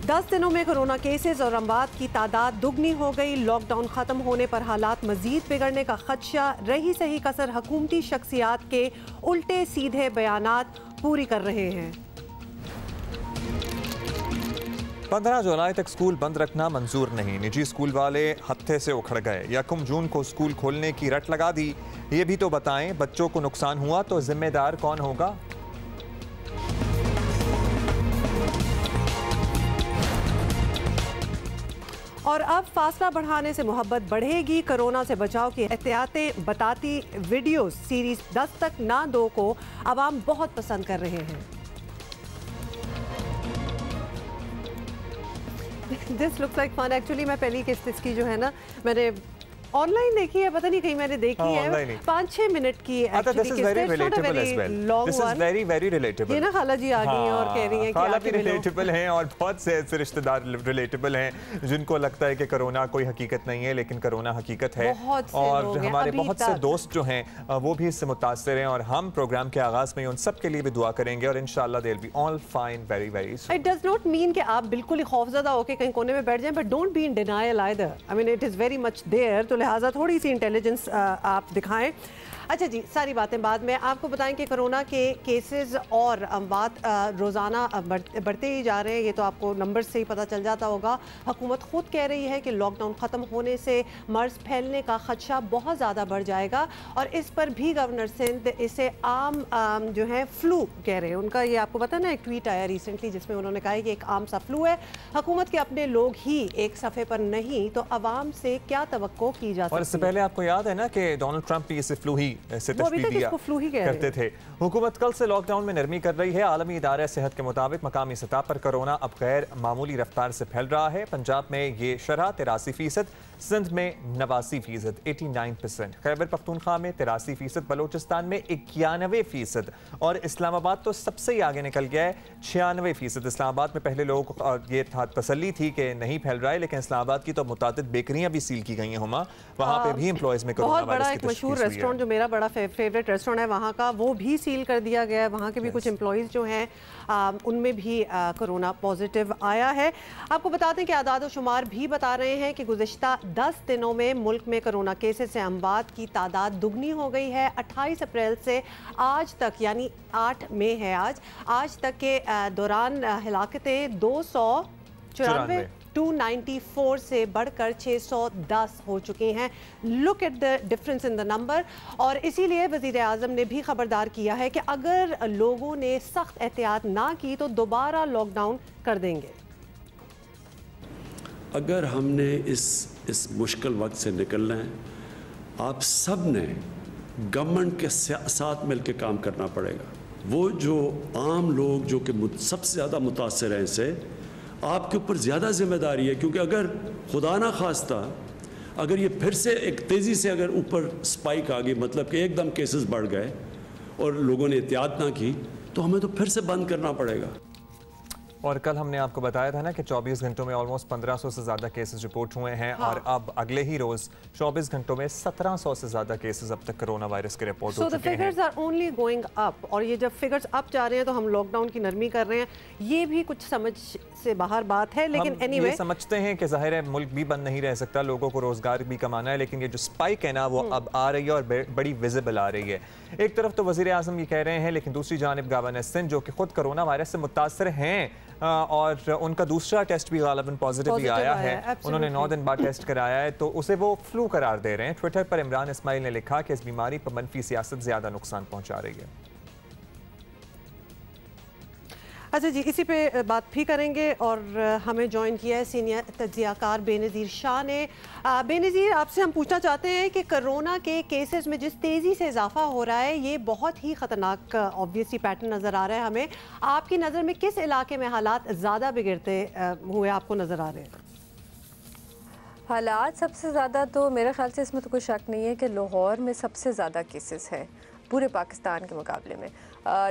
10 दिनों में corona cases और अमवात की तादाद दुगनी हो गई। लॉकडाउन खत्म होने पर हालात मजीद बिगड़ने का खदशा। रही सही कसर हुकूमती शख्सियात के उल्टे सीधे बयानात पूरी कर रहे हैं। 15 जुलाई तक स्कूल बंद रखना मंजूर नहीं। निजी स्कूल वाले हत्थे से उखड़ गए। 1 जून को स्कूल खोलने की रट लगा दी। ये भी तो बताएं, बच्चों को नुकसान हुआ तो जिम्मेदार कौन होगा? और अब फासला बढ़ाने से मोहब्बत बढ़ेगी। कोरोना से बचाव की एहतियातें बताती वीडियो सीरीज 10 तक ना दो को अवाम बहुत पसंद कर रहे हैं। This looks like fun. Actually मैं पहली किस्त इसकी जो है ना मैंने ऑनलाइन देखी है, पता नहीं कहीं मैंने देखी है। 5-6 मिनट की ये ना खाला जी आ गई हैं और कह रही हैं कि खाला भी रिलेटेबल हैं और बहुत से ऐसे रिश्तेदार रिलेटेबल हैं जिनको लगता है कि कोरोना कोई हकीकत नहीं है, लेकिन कोरोना हकीकत है। और हमारे बहुत से दोस्त जो हैं वो भी इससे मुतासिर हैं और हम प्रोग्राम के आगाज में उन सब के लिए भी दुआ करेंगे और इंशाल्लाह they will be all fine very very soon. It does not mean कि आप बिल्कुल ही खौफजदा होकर कहीं कोने में बैठ जाएं, but don't be in denial either. I mean it is very much there, तो लिहाजा थोड़ी सी इंटेलिजेंस आप दिखाएं। अच्छा जी, सारी बातें बाद में। आपको बताएं कि कोरोना के केसेस और अमवात रोज़ाना बढ़ते ही जा रहे हैं। ये तो आपको नंबर से ही पता चल जाता होगा। हुकूमत खुद कह रही है कि लॉकडाउन ख़त्म होने से मर्ज़ फैलने का खदशा बहुत ज़्यादा बढ़ जाएगा और इस पर भी गवर्नर सिंध इसे आम जो है फ्लू कह रहे हैं। उनका ये आपको पता ना, एक ट्वीट आया रिसेंटली जिसमें उन्होंने कहा है कि एक आम सा फ्लू है। हुकूमत के अपने लोग ही एक सफ़े पर नहीं तो अवाम से क्या तवक्को की जा सकती है। और इससे पहले आपको याद है ना कि डोनाल्ड ट्रंप भी इसे फ्लू ही से तशबीह दिया करते थे। हुकूमत कल से लॉकडाउन में नरमी कर रही है। आलमी इदारा सेहत के मुताबिक मकामी सतह पर कोरोना अब गैर मामूली रफ्तार से फैल रहा है। पंजाब में ये शरह 83%, सिंध में 89%, 89%, खैबर पख्तूनख्वा में 83%, बलोचिस्तान में 91% और इस्लामाबाद तो सबसे ही आगे निकल गया है, 96%। इस्लामाबाद में पहले लोगों को ये तसल्ली थी कि नहीं फैल रहा है, लेकिन इस्लामाबाद की तो मुतादिद बेकरियां भी सील की गई हैं। हुमा, वहाँ पे भी एम्प्लॉयज़ में कोरोना बहुत बड़ा एक मशहूर रेस्टोरेंट जो मेरा बड़ा फेवरेट रेस्टोरेंट है वहाँ का, वो भी सील कर दिया गया है। वहाँ के भी कुछ एम्प्लॉयज़ जो हैं उनमें भी कोरोना पॉजिटिव आया है। आपको बता दें कि आदाद शुमार भी बता रहे हैं कि गुज़िश्ता 10 दिनों में मुल्क में कोरोना केसेस से अमवात की तादाद दुगनी हो गई है। 28 अप्रैल से आज तक, यानी 8 मई है आज तक के दौरान हिलाकतें 294 से बढ़कर 610 हो चुकी हैं। Look at the difference in the number. और इसीलिए वज़ीर आज़म ने भी खबरदार किया है कि अगर लोगों ने सख्त एहतियात ना की तो दोबारा लॉकडाउन कर देंगे। अगर हमने इस मुश्किल वक्त से निकलना है, आप सब ने गवर्नमेंट के साथ मिलकर काम करना पड़ेगा। वो जो आम लोग जो कि सबसे ज़्यादा मुतासर हैं इससे, आपके ऊपर ज़्यादा जिम्मेदारी है, क्योंकि अगर खुदा ना खास्ता अगर ये फिर से एक तेज़ी से अगर ऊपर स्पाइक आ गई, मतलब कि एकदम केसेस बढ़ गए और लोगों ने एहतियात ना की, तो हमें तो फिर से बंद करना पड़ेगा। और कल हमने आपको बताया था ना कि 24 घंटों में ऑलमोस्ट 1500 से ज़्यादा केसेस रिपोर्ट हुए हैं। हाँ। और अब अगले ही रोज़ 24 घंटों में 1700 से ज़्यादा केसेस अब तक कोरोना वायरस के रिपोर्ट हो चुके हैं। Figures are only going up. और ये जब फिगर्स अप जा रहे हैं तो हम लॉकडाउन की नरमी कर रहे हैं, ये भी कुछ समझ से बाहर बात है। लेकिन एनीवे समझते हैं कि जाहिर है मुल्क भी बंद नहीं रह सकता, लोगों को रोज़गार भी कमाना है, लेकिन ये जो स्पाइक है ना वो अब आ रही है और बड़ी विजिबल आ रही है। एक तरफ तो वज़ीर आज़म ये कह रहे हैं, लेकिन दूसरी जानिब गवर्नर सिंध जो कि खुद कोरोना वायरस से मुतासर हैं और उनका दूसरा टेस्ट भी गालिबन पॉजिटिव ही आया है, उन्होंने 9 दिन बाद टेस्ट कराया है, तो उसे वो फ्लू करार दे रहे हैं। ट्विटर पर इमरान इस्माइल ने लिखा कि इस बीमारी पर मनफी सियासत ज़्यादा नुकसान पहुंचा रही है। अच्छा जी, इसी पे बात भी करेंगे और हमें ज्वाइन किया है सीनियर तज्ज़ियाकार बेनज़ीर शाह ने। बेनज़ीर, आपसे हम पूछना चाहते हैं कि कोरोना के केसेस में जिस तेज़ी से इजाफा हो रहा है, ये बहुत ही ख़तरनाक ऑब्वियसली पैटर्न नज़र आ रहा है हमें। आपकी नज़र में किस इलाके में हालात ज़्यादा बिगड़ते हुए आपको नज़र आ रहे हैं? हालात सबसे ज़्यादा तो मेरे ख्याल से इसमें तो कोई शक नहीं है कि लाहौर में सबसे ज़्यादा केसेस हैं पूरे पाकिस्तान के मुकाबले में।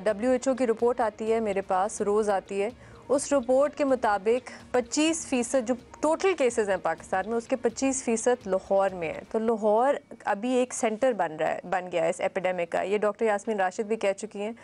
WHO की रिपोर्ट आती है मेरे पास, रोज़ आती है, उस रिपोर्ट के मुताबिक 25% जो टोटल केसेस हैं पाकिस्तान में, उसके 25% लाहौर में है। तो लाहौर अभी एक सेंटर बन गया है इस एपिडेमिक का। ये डॉक्टर यास्मीन राशिद भी कह चुकी हैं।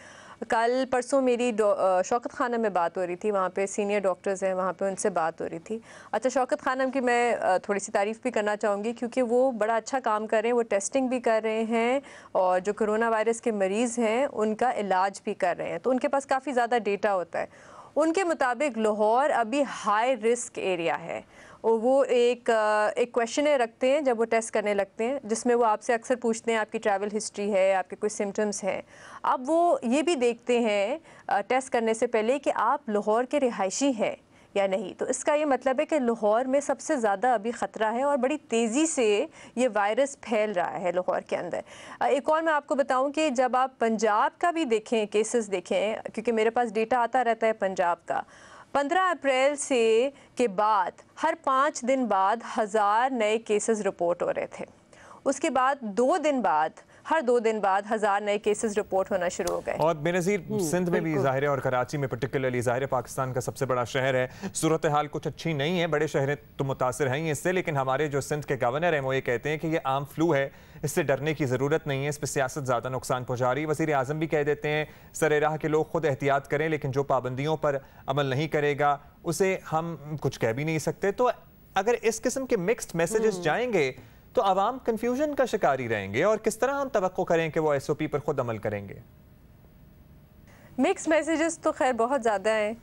कल परसों मेरी शौकत खानम में बात हो रही थी, वहाँ पे सीनियर डॉक्टर्स हैं, वहाँ पे उनसे बात हो रही थी। अच्छा, शौकत खानम की मैं थोड़ी सी तारीफ़ भी करना चाहूँगी क्योंकि वो बड़ा अच्छा काम कर रहे हैं। वो टेस्टिंग भी कर रहे हैं और जो कोरोना वायरस के मरीज़ हैं उनका इलाज भी कर रहे हैं, तो उनके पास काफ़ी ज़्यादा डेटा होता है। उनके मुताबिक लाहौर अभी हाई रिस्क एरिया है और वो एक क्वेश्चन रखते हैं जब वो टेस्ट करने लगते हैं, जिसमें वो आपसे अक्सर पूछते हैं आपकी ट्रैवल हिस्ट्री है, आपके कोई सिम्टम्स हैं। अब वो ये भी देखते हैं टेस्ट करने से पहले कि आप लाहौर के रिहायशी हैं या नहीं। तो इसका ये मतलब है कि लाहौर में सबसे ज़्यादा अभी ख़तरा है और बड़ी तेज़ी से ये वायरस फैल रहा है लाहौर के अंदर। एक और मैं आपको बताऊं कि जब आप पंजाब का भी देखें, केसेस देखें, क्योंकि मेरे पास डेटा आता रहता है पंजाब का, 15 अप्रैल से के बाद हर 5 दिन बाद 1000 नए केसेस रिपोर्ट हो रहे थे। उसके बाद 2 दिन बाद हर 2 दिन बाद 1000 नए केसेस रिपोर्ट होना शुरू हो गए। और बेनज़ीर सिंध में भी ज़ाहिर है और कराची में पर्टिकुलरली ज़ाहिर है पाकिस्तान का सबसे बड़ा शहर है, सूरत हाल कुछ अच्छी नहीं है, बड़े शहर तो मुतासर हैं इससे, लेकिन हमारे जो सिंध के गवर्नर हैं वो ये कहते हैं कि ये आम फ्लू है, इससे डरने की ज़रूरत नहीं है, इस पर सियासत ज़्यादा नुकसान पहुँचा रही है। वज़ीर आज़म भी कह देते हैं सरे राह के लोग खुद एहतियात करें, लेकिन जो पाबंदियों पर अमल नहीं करेगा उसे हम कुछ कह भी नहीं सकते। तो अगर इस किस्म के मिक्स्ड मैसेजेस जाएंगे तो आवाम कंफ्यूजन का शिकार ही रहेंगे, और किस तरह हम तवक्को करें कि वो SOP पर खुद अमल करेंगे? मिक्स मैसेजेस तो खैर बहुत ज़्यादा हैं।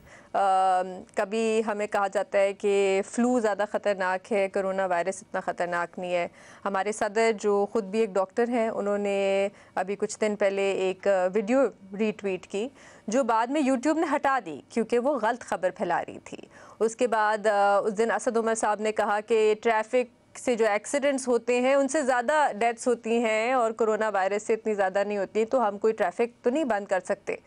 कभी हमें कहा जाता है कि फ़्लू ज़्यादा ख़तरनाक है, कोरोना वायरस इतना ख़तरनाक नहीं है। हमारे सदर जो ख़ुद भी एक डॉक्टर हैं, उन्होंने अभी कुछ दिन पहले एक वीडियो रीट्वीट की जो बाद में यूट्यूब ने हटा दी क्योंकि वो गलत खबर फैला रही थी। उसके बाद उस दिन असद उमर साहब ने कहा कि ट्रैफिक से जो एक्सीडेंट्स होते हैं उनसे ज़्यादा डेथ्स होती हैं और कोरोना वायरस से इतनी ज़्यादा नहीं होती, तो हम कोई ट्रैफिक तो नहीं बंद कर सकते।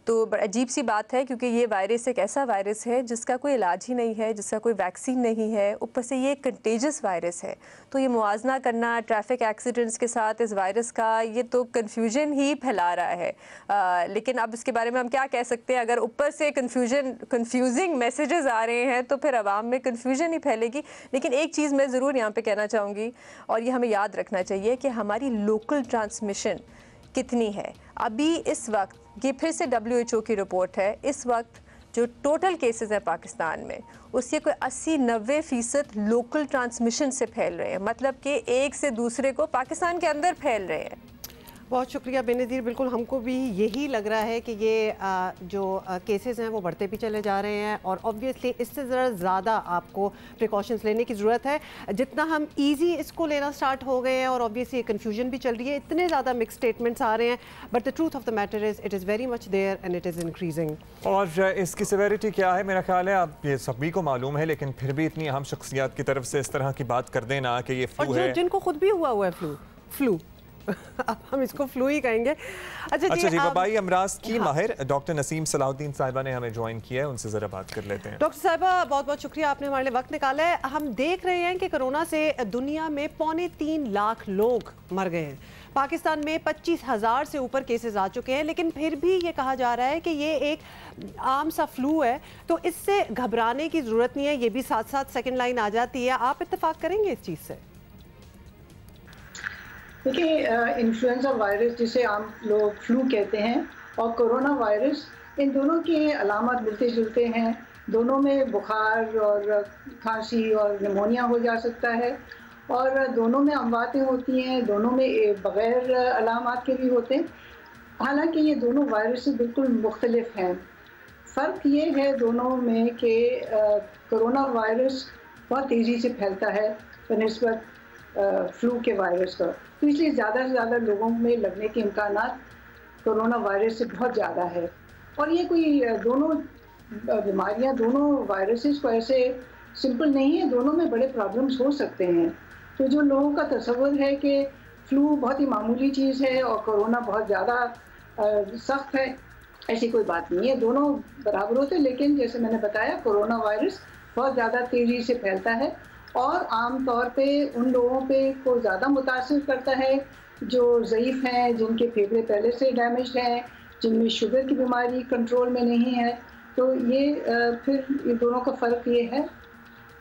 तो बड़ा अजीब सी बात है क्योंकि ये वायरस एक ऐसा वायरस है जिसका कोई इलाज ही नहीं है, जिसका कोई वैक्सीन नहीं है, ऊपर से ये कंटेजियस वायरस है। तो ये मुआजना करना ट्रैफिक एक्सीडेंट्स के साथ इस वायरस का, ये तो कन्फ्यूजन ही फैला रहा है। लेकिन अब इसके बारे में हम क्या कह सकते हैं? अगर ऊपर से कन्फ्यूजिंग मैसेजेस आ रहे हैं तो फिर आवाम में कन्फ्यूजन ही फैलेगी। लेकिन एक चीज़ मैं ज़रूर यहाँ पर कहना चाहूँगी और ये हमें याद रखना चाहिए कि हमारी लोकल ट्रांसमिशन कितनी है। अभी इस वक्त ये फिर से WHO की रिपोर्ट है, इस वक्त जो टोटल केसेस हैं पाकिस्तान में उसके कोई 80-90% लोकल ट्रांसमिशन से फैल रहे हैं, मतलब कि एक से दूसरे को पाकिस्तान के अंदर फैल रहे हैं। बहुत शुक्रिया बेनज़ीर। बिल्कुल हमको भी यही लग रहा है कि ये जो केसेस हैं वो बढ़ते भी चले जा रहे हैं और ऑब्वियसली इससे ज़रा ज़्यादा आपको प्रिकॉशंस लेने की ज़रूरत है। जितना हम इजी इसको लेना स्टार्ट हो गए हैं और ऑब्वियसली कन्फ्यूजन भी चल रही है, इतने ज़्यादा मिक्स स्टेटमेंट्स आ रहे हैं, but the truth of the matter is it is very much there and it is increasing. और इसकी सिवेरिटी क्या है मेरा ख्याल है अब ये सभी को मालूम है, लेकिन फिर भी इतनी अहम शख्सियात की तरफ से इस तरह की बात कर देना कि ये फ्लू है, जिनको खुद भी हुआ है फ्लू अब हम इसको फ्लू ही कहेंगे। अच्छा जी, वबाई अमराज की माहिर डॉक्टर नसीम सलाहुद्दीन साहिबा ने हमें ज्वाइन किया है, उनसे ज़रा बात कर लेते हैं। डॉक्टर साहिबा बहुत बहुत शुक्रिया, आपने हमारे लिए वक्त निकाला है। हम देख रहे हैं कि कोरोना से दुनिया में 3.25 लाख लोग मर गए हैं, पाकिस्तान में 25,000 से ऊपर केसेस आ चुके हैं, लेकिन फिर भी ये कहा जा रहा है कि ये एक आम सा फ्लू है, तो इससे घबराने की ज़रूरत नहीं है। ये भी साथ साथ सेकेंड लाइन आ जाती है, आप इत्तेफाक करेंगे इस चीज़ से? देखिए, इन्फ्लुएंजा वायरस जिसे आम लोग फ्लू कहते हैं और कोरोना वायरस, इन दोनों के अलामत मिलते जुलते हैं। दोनों में बुखार और खांसी और निमोनिया हो जा सकता है और दोनों में अमवातें होती हैं, दोनों में बग़ैर अलामत के भी होते हैं। हालांकि ये दोनों वायरस बिल्कुल मुख्तलिफ हैं। फ़र्क ये है दोनों में कि कोरोना वायरस बहुत तेज़ी से फैलता है बनिस्बत फ्लू के वायरस का, तो इसलिए ज़्यादा से ज़्यादा लोगों में लगने के इम्कानात कोरोना वायरस से बहुत ज़्यादा है। और ये कोई दोनों बीमारियां, दोनों वायरसेस को ऐसे सिंपल नहीं है, दोनों में बड़े प्रॉब्लम्स हो सकते हैं। तो जो लोगों का तसव्वुर है कि फ्लू बहुत ही मामूली चीज़ है और कोरोना बहुत ज़्यादा सख्त है, ऐसी कोई बात नहीं है, दोनों बराबर होते हैं। लेकिन जैसे मैंने बताया, कोरोना वायरस बहुत ज़्यादा तेज़ी से फैलता है और आम तौर पे उन लोगों पे को ज़्यादा मुतासिर करता है जो ज़ईफ़ हैं, जिनके फेफड़े पहले से डैमेज हैं, जिनमें शुगर की बीमारी कंट्रोल में नहीं है, तो ये फिर ये दोनों का फ़र्क ये है,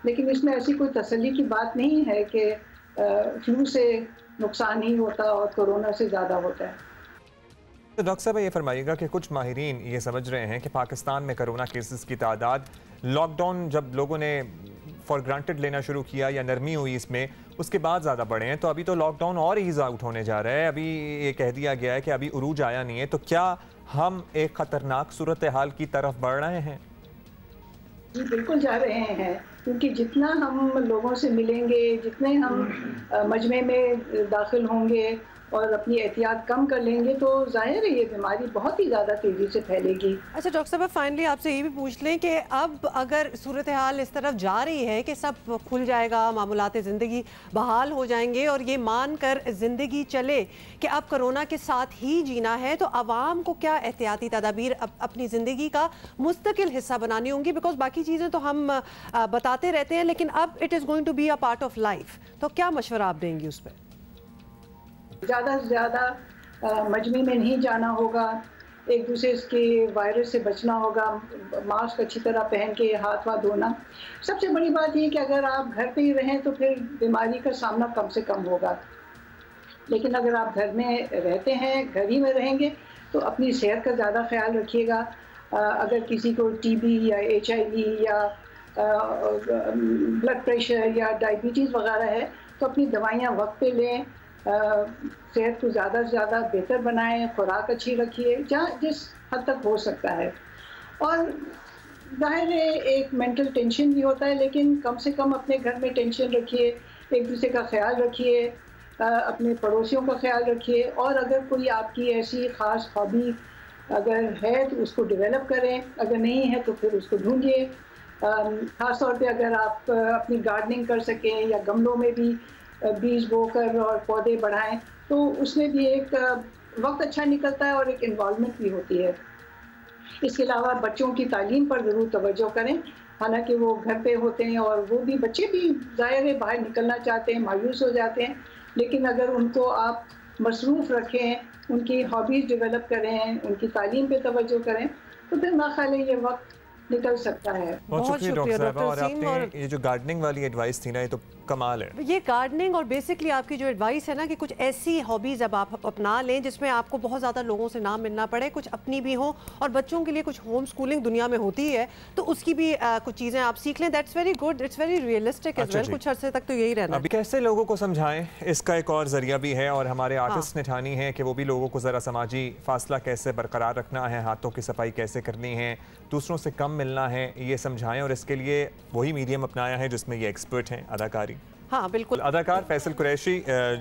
लेकिन इसमें ऐसी कोई तसल्ली की बात नहीं है कि फ्लू से नुकसान नहीं होता और कोरोना से ज़्यादा होता है। तो डॉक्टर साहब ये फरमाइएगा कि कुछ माहिरीन ये समझ रहे हैं कि पाकिस्तान में कोरोना केसेस की तादाद लॉकडाउन जब लोगों ने फॉर ग्रांटेड लेना शुरू किया या नरमी हुई इसमें, उसके बाद ज़्यादा बढ़े हैं। तो अभी तो लॉकडाउन और ईज़ आउट होने जा रहा है, अभी ये कह दिया गया है कि अभी उरूज आया नहीं है। तो क्या हम एक ख़तरनाक सूरत हाल की तरफ बढ़ रहे हैं? जी बिल्कुल जा रहे हैं, क्योंकि जितना हम लोगों से मिलेंगे, जितने हम मजमे में दाखिल होंगे और अपनी एहतियात कम कर लेंगे, तो जाहिर है ये बीमारी बहुत ही ज़्यादा तेज़ी से फैलेगी। अच्छा डॉक्टर साहब, फाइनली आपसे ये भी पूछ लें कि अब अगर सूरत हाल इस तरफ जा रही है कि सब खुल जाएगा, मामूलात ज़िंदगी बहाल हो जाएंगे और ये मान कर ज़िंदगी चले कि अब कोरोना के साथ ही जीना है, तो आवाम को क्या एहतियाती तदाबीर अपनी ज़िंदगी का मुस्तकिल हिस्सा बनानी होंगी? बिकॉज बाकी चीज़ें तो हम बताते रहते हैं, लेकिन अब it is going to be a part of life, तो क्या मशवरा आप देंगी उस पर? ज़्यादा से ज़्यादा मजमे में नहीं जाना होगा, एक दूसरे के वायरस से बचना होगा, मास्क अच्छी तरह पहन के हाथ वाथ धोना। सबसे बड़ी बात ये कि अगर आप घर पे ही रहें तो फिर बीमारी का सामना कम से कम होगा, लेकिन अगर आप घर में रहते हैं, घर ही में रहेंगे, तो अपनी सेहत का ज़्यादा ख्याल रखिएगा। अगर किसी को टीबी या HIV या ब्लड प्रेशर या डायबिटीज़ वगैरह है तो अपनी दवाइयाँ वक्त पे लें, सेहत को ज़्यादा से ज़्यादा बेहतर बनाएं, खुराक अच्छी रखिए जहाँ जिस हद तक हो सकता है। और जाहिर है एक मेंटल टेंशन भी होता है, लेकिन कम से कम अपने घर में टेंशन रखिए, एक दूसरे का ख्याल रखिए, अपने पड़ोसियों का ख्याल रखिए, और अगर कोई आपकी ऐसी ख़ास हॉबी अगर है तो उसको डेवलप करें, अगर नहीं है तो फिर उसको ढूंढिए। ख़ास तौर पे अगर आप अपनी गार्डनिंग कर सकें या गमलों में भी बीज बोकर और पौधे बढ़ाएं, तो उसमें भी एक वक्त अच्छा निकलता है और एक इन्वॉल्वमेंट भी होती है। इसके अलावा बच्चों की तालीम पर ज़रूर तवज्जो करें, हालांकि वो घर पे होते हैं और वो भी बच्चे भी ज़ाहिर है बाहर निकलना चाहते हैं, मायूस हो जाते हैं, लेकिन अगर उनको आप मसरूफ़ रखें, उनकी हॉबीज़ डेवलप करें, उनकी तालीम पे तवज्जो करें, तो फिर ना ख्याल ये वक्त निकल सकता है। बहुत शुक्रिया डॉक्टर साहब। और ये जो गार्डनिंग वाली एडवाइस थी ना, ये तो कमाल है। ये गार्डनिंग और बेसिकली आपकी जो एडवाइस है ना कि कुछ ऐसी हॉबीज़ अब आप अपना लें जिसमें आपको बहुत ज़्यादा लोगों से ना मिलना पड़े, कुछ अपनी भी हो, और बच्चों के लिए कुछ होम स्कूलिंग दुनिया में होती है तो उसकी भी कुछ चीज़ें आप सीख लें। That's very good, it's very realistic as well. कुछ अर्से तक तो यही रहना। अभी कैसे लोगों को समझाएं, इसका एक और जरिया भी है, और हमारे आर्टिस्ट ने ठानी है कि वो भी लोगों को ज़रा समाजी फासला कैसे बरकरार रखना है, हाथों की सफाई कैसे करनी है, दूसरों से कम मिलना है, ये समझाएं। और इसके लिए वही मीडियम अपनाया है जिसमें ये एक्सपर्ट हैं, अदाकारी। हाँ बिल्कुल। अदाकार फैसल कुरैशी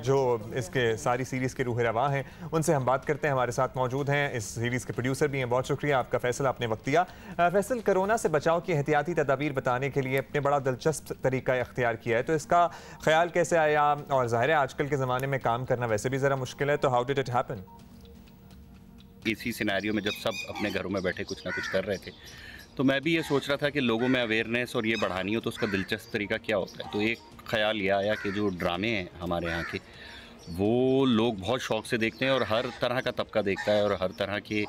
जो इसके सारी सीरीज़ के रूह रवां हैं, उनसे हम बात करते हैं। हमारे साथ मौजूद हैं, इस सीरीज़ के प्रोड्यूसर भी हैं। बहुत शुक्रिया आपका फैसल, आपने वक्त दिया। फैसल, कोरोना से बचाव की एहतियाती तदाबीर बताने के लिए अपने बड़ा दिलचस्प तरीका इख्तियार किया है, तो इसका ख्याल कैसे आया? और ज़ाहिर है आजकल के ज़माने में काम करना वैसे भी ज़रा मुश्किल है, तो हाउ डिड इट हैपन? इसी सिनेरियो में जब सब अपने घरों में बैठे कुछ ना कुछ कर रहे थे, तो मैं भी ये सोच रहा था कि लोगों में अवेयरनेस और ये बढ़ानी हो तो उसका दिलचस्प तरीका क्या होता है। तो एक ख़्याल ये आया कि जो ड्रामे हैं हमारे यहाँ के, वो लोग बहुत शौक़ से देखते हैं और हर तरह का तबका देखता है और हर तरह के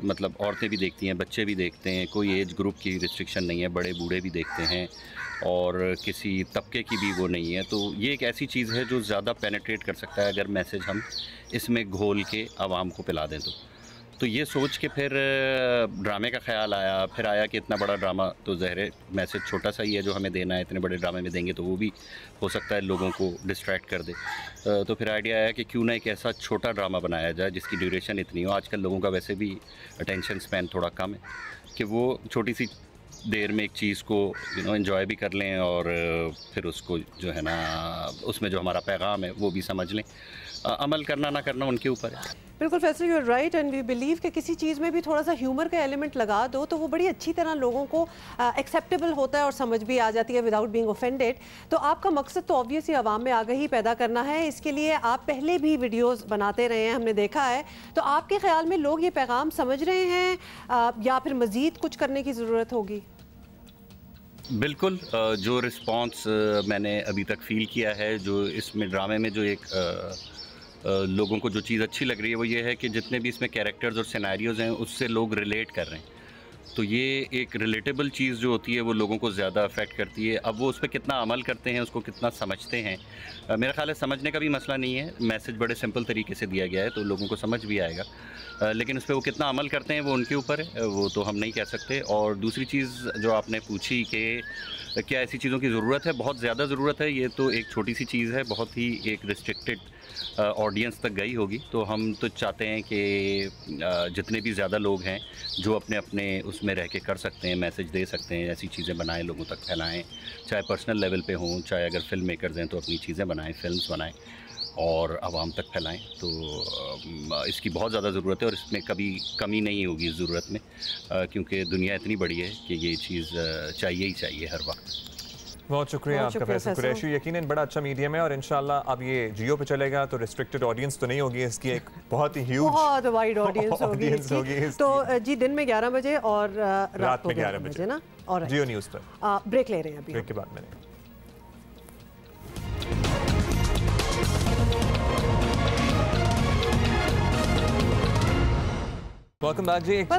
मतलब औरतें भी देखती हैं, बच्चे भी देखते हैं, कोई एज ग्रुप की रिस्ट्रिक्शन नहीं है, बड़े बूढ़े भी देखते हैं और किसी तबके की भी वो नहीं है। तो ये एक ऐसी चीज़ है जो ज़्यादा पेनिट्रेट कर सकता है अगर मैसेज हम इसमें घोल के आवाम को पिला दें। तो ये सोच के फिर ड्रामे का ख्याल आया। फिर आया कि इतना बड़ा ड्रामा तो ज़ाहिर मैसेज छोटा सा ही है जो हमें देना है, इतने बड़े ड्रामे में देंगे तो वो भी हो सकता है लोगों को डिस्ट्रैक्ट कर दे। तो फिर आइडिया आया कि क्यों ना एक ऐसा छोटा ड्रामा बनाया जाए जिसकी ड्यूरेशन इतनी हो। आजकल लोगों का वैसे भी अटेंशन स्पैन थोड़ा कम है, कि वो छोटी सी देर में एक चीज़ को एंजॉय भी कर लें और फिर उसको जो है ना उसमें जो हमारा पैगाम है वो भी समझ लें। अमल करना ना करना उनके ऊपर है। बिल्कुल Faisal, you are right, and we believe कि किसी चीज़ में भी थोड़ा सा ह्यूमर का एलिमेंट लगा दो तो वो बड़ी अच्छी तरह लोगों को एक्सेप्टेबल होता है और समझ भी आ जाती है विदाउट बीइंग ऑफेंडेड। तो आपका मकसद तो ऑब्वियसली आवाम में आगाही पैदा करना है, इसके लिए आप पहले भी वीडियोज़ बनाते रहे हैं, हमने देखा है। तो आपके ख्याल में लोग ये पैगाम समझ रहे हैं या फिर मज़ीद कुछ करने की ज़रूरत होगी? बिल्कुल, जो रिस्पॉन्स मैंने अभी तक फ़ील किया है, जो इसमें ड्रामे में जो एक लोगों को जो चीज़ अच्छी लग रही है वो ये है कि जितने भी इसमें कैरेक्टर्स और सिनेरियोज़ हैं उससे लोग रिलेट कर रहे हैं। तो ये एक रिलेटेबल चीज़ जो होती है वो लोगों को ज़्यादा अफेक्ट करती है। अब वो उस पर कितना अमल करते हैं, उसको कितना समझते हैं, मेरा ख्याल है समझने का भी मसला नहीं है। मैसेज बड़े सिंपल तरीके से दिया गया है तो लोगों को समझ भी आएगा, लेकिन उस पर वो कितना अमल करते हैं वो उनके ऊपर है, वो तो हम नहीं कह सकते। और दूसरी चीज़ जो आपने पूछी कि क्या ऐसी चीज़ों की ज़रूरत है, बहुत ज़्यादा ज़रूरत है। ये तो एक छोटी सी चीज़ है, बहुत ही एक रिस्ट्रिक्टेड ऑडियंस तक गई होगी। तो हम तो चाहते हैं कि जितने भी ज़्यादा लोग हैं जो अपने अपने उसमें रह के कर सकते हैं, मैसेज दे सकते हैं, ऐसी चीज़ें बनाएं, लोगों तक फैलाएं, चाहे पर्सनल लेवल पे हों, चाहे अगर फिल्म मेकर्स हैं तो अपनी चीज़ें बनाएं, फिल्म्स बनाएं और आवाम तक फैलाएं। तो इसकी बहुत ज़्यादा ज़रूरत है और इसमें कभी कमी नहीं होगी इस ज़रूरत में, क्योंकि दुनिया इतनी बड़ी है कि ये चीज़ चाहिए ही चाहिए हर वक्त। बहुत शुक्रिया आपका फैसल कुरैशी। यकीनन बड़ा अच्छा मीडियम है और इंशाल्लाह अब ये जियो पे चलेगा तो रिस्ट्रिक्टेड ऑडियंस तो नहीं होगी, इसकी एक बहुत ही ह्यूज, बहुत वाइड ऑडियंस होगी। तो जी दिन में 11 बजे और रात में 11 बजे ना, और जियो न्यूज़ पर ब्रेक ले रहे हैं अभी। ब्रेक के बाद मैंने वेलकम बैक जी। एक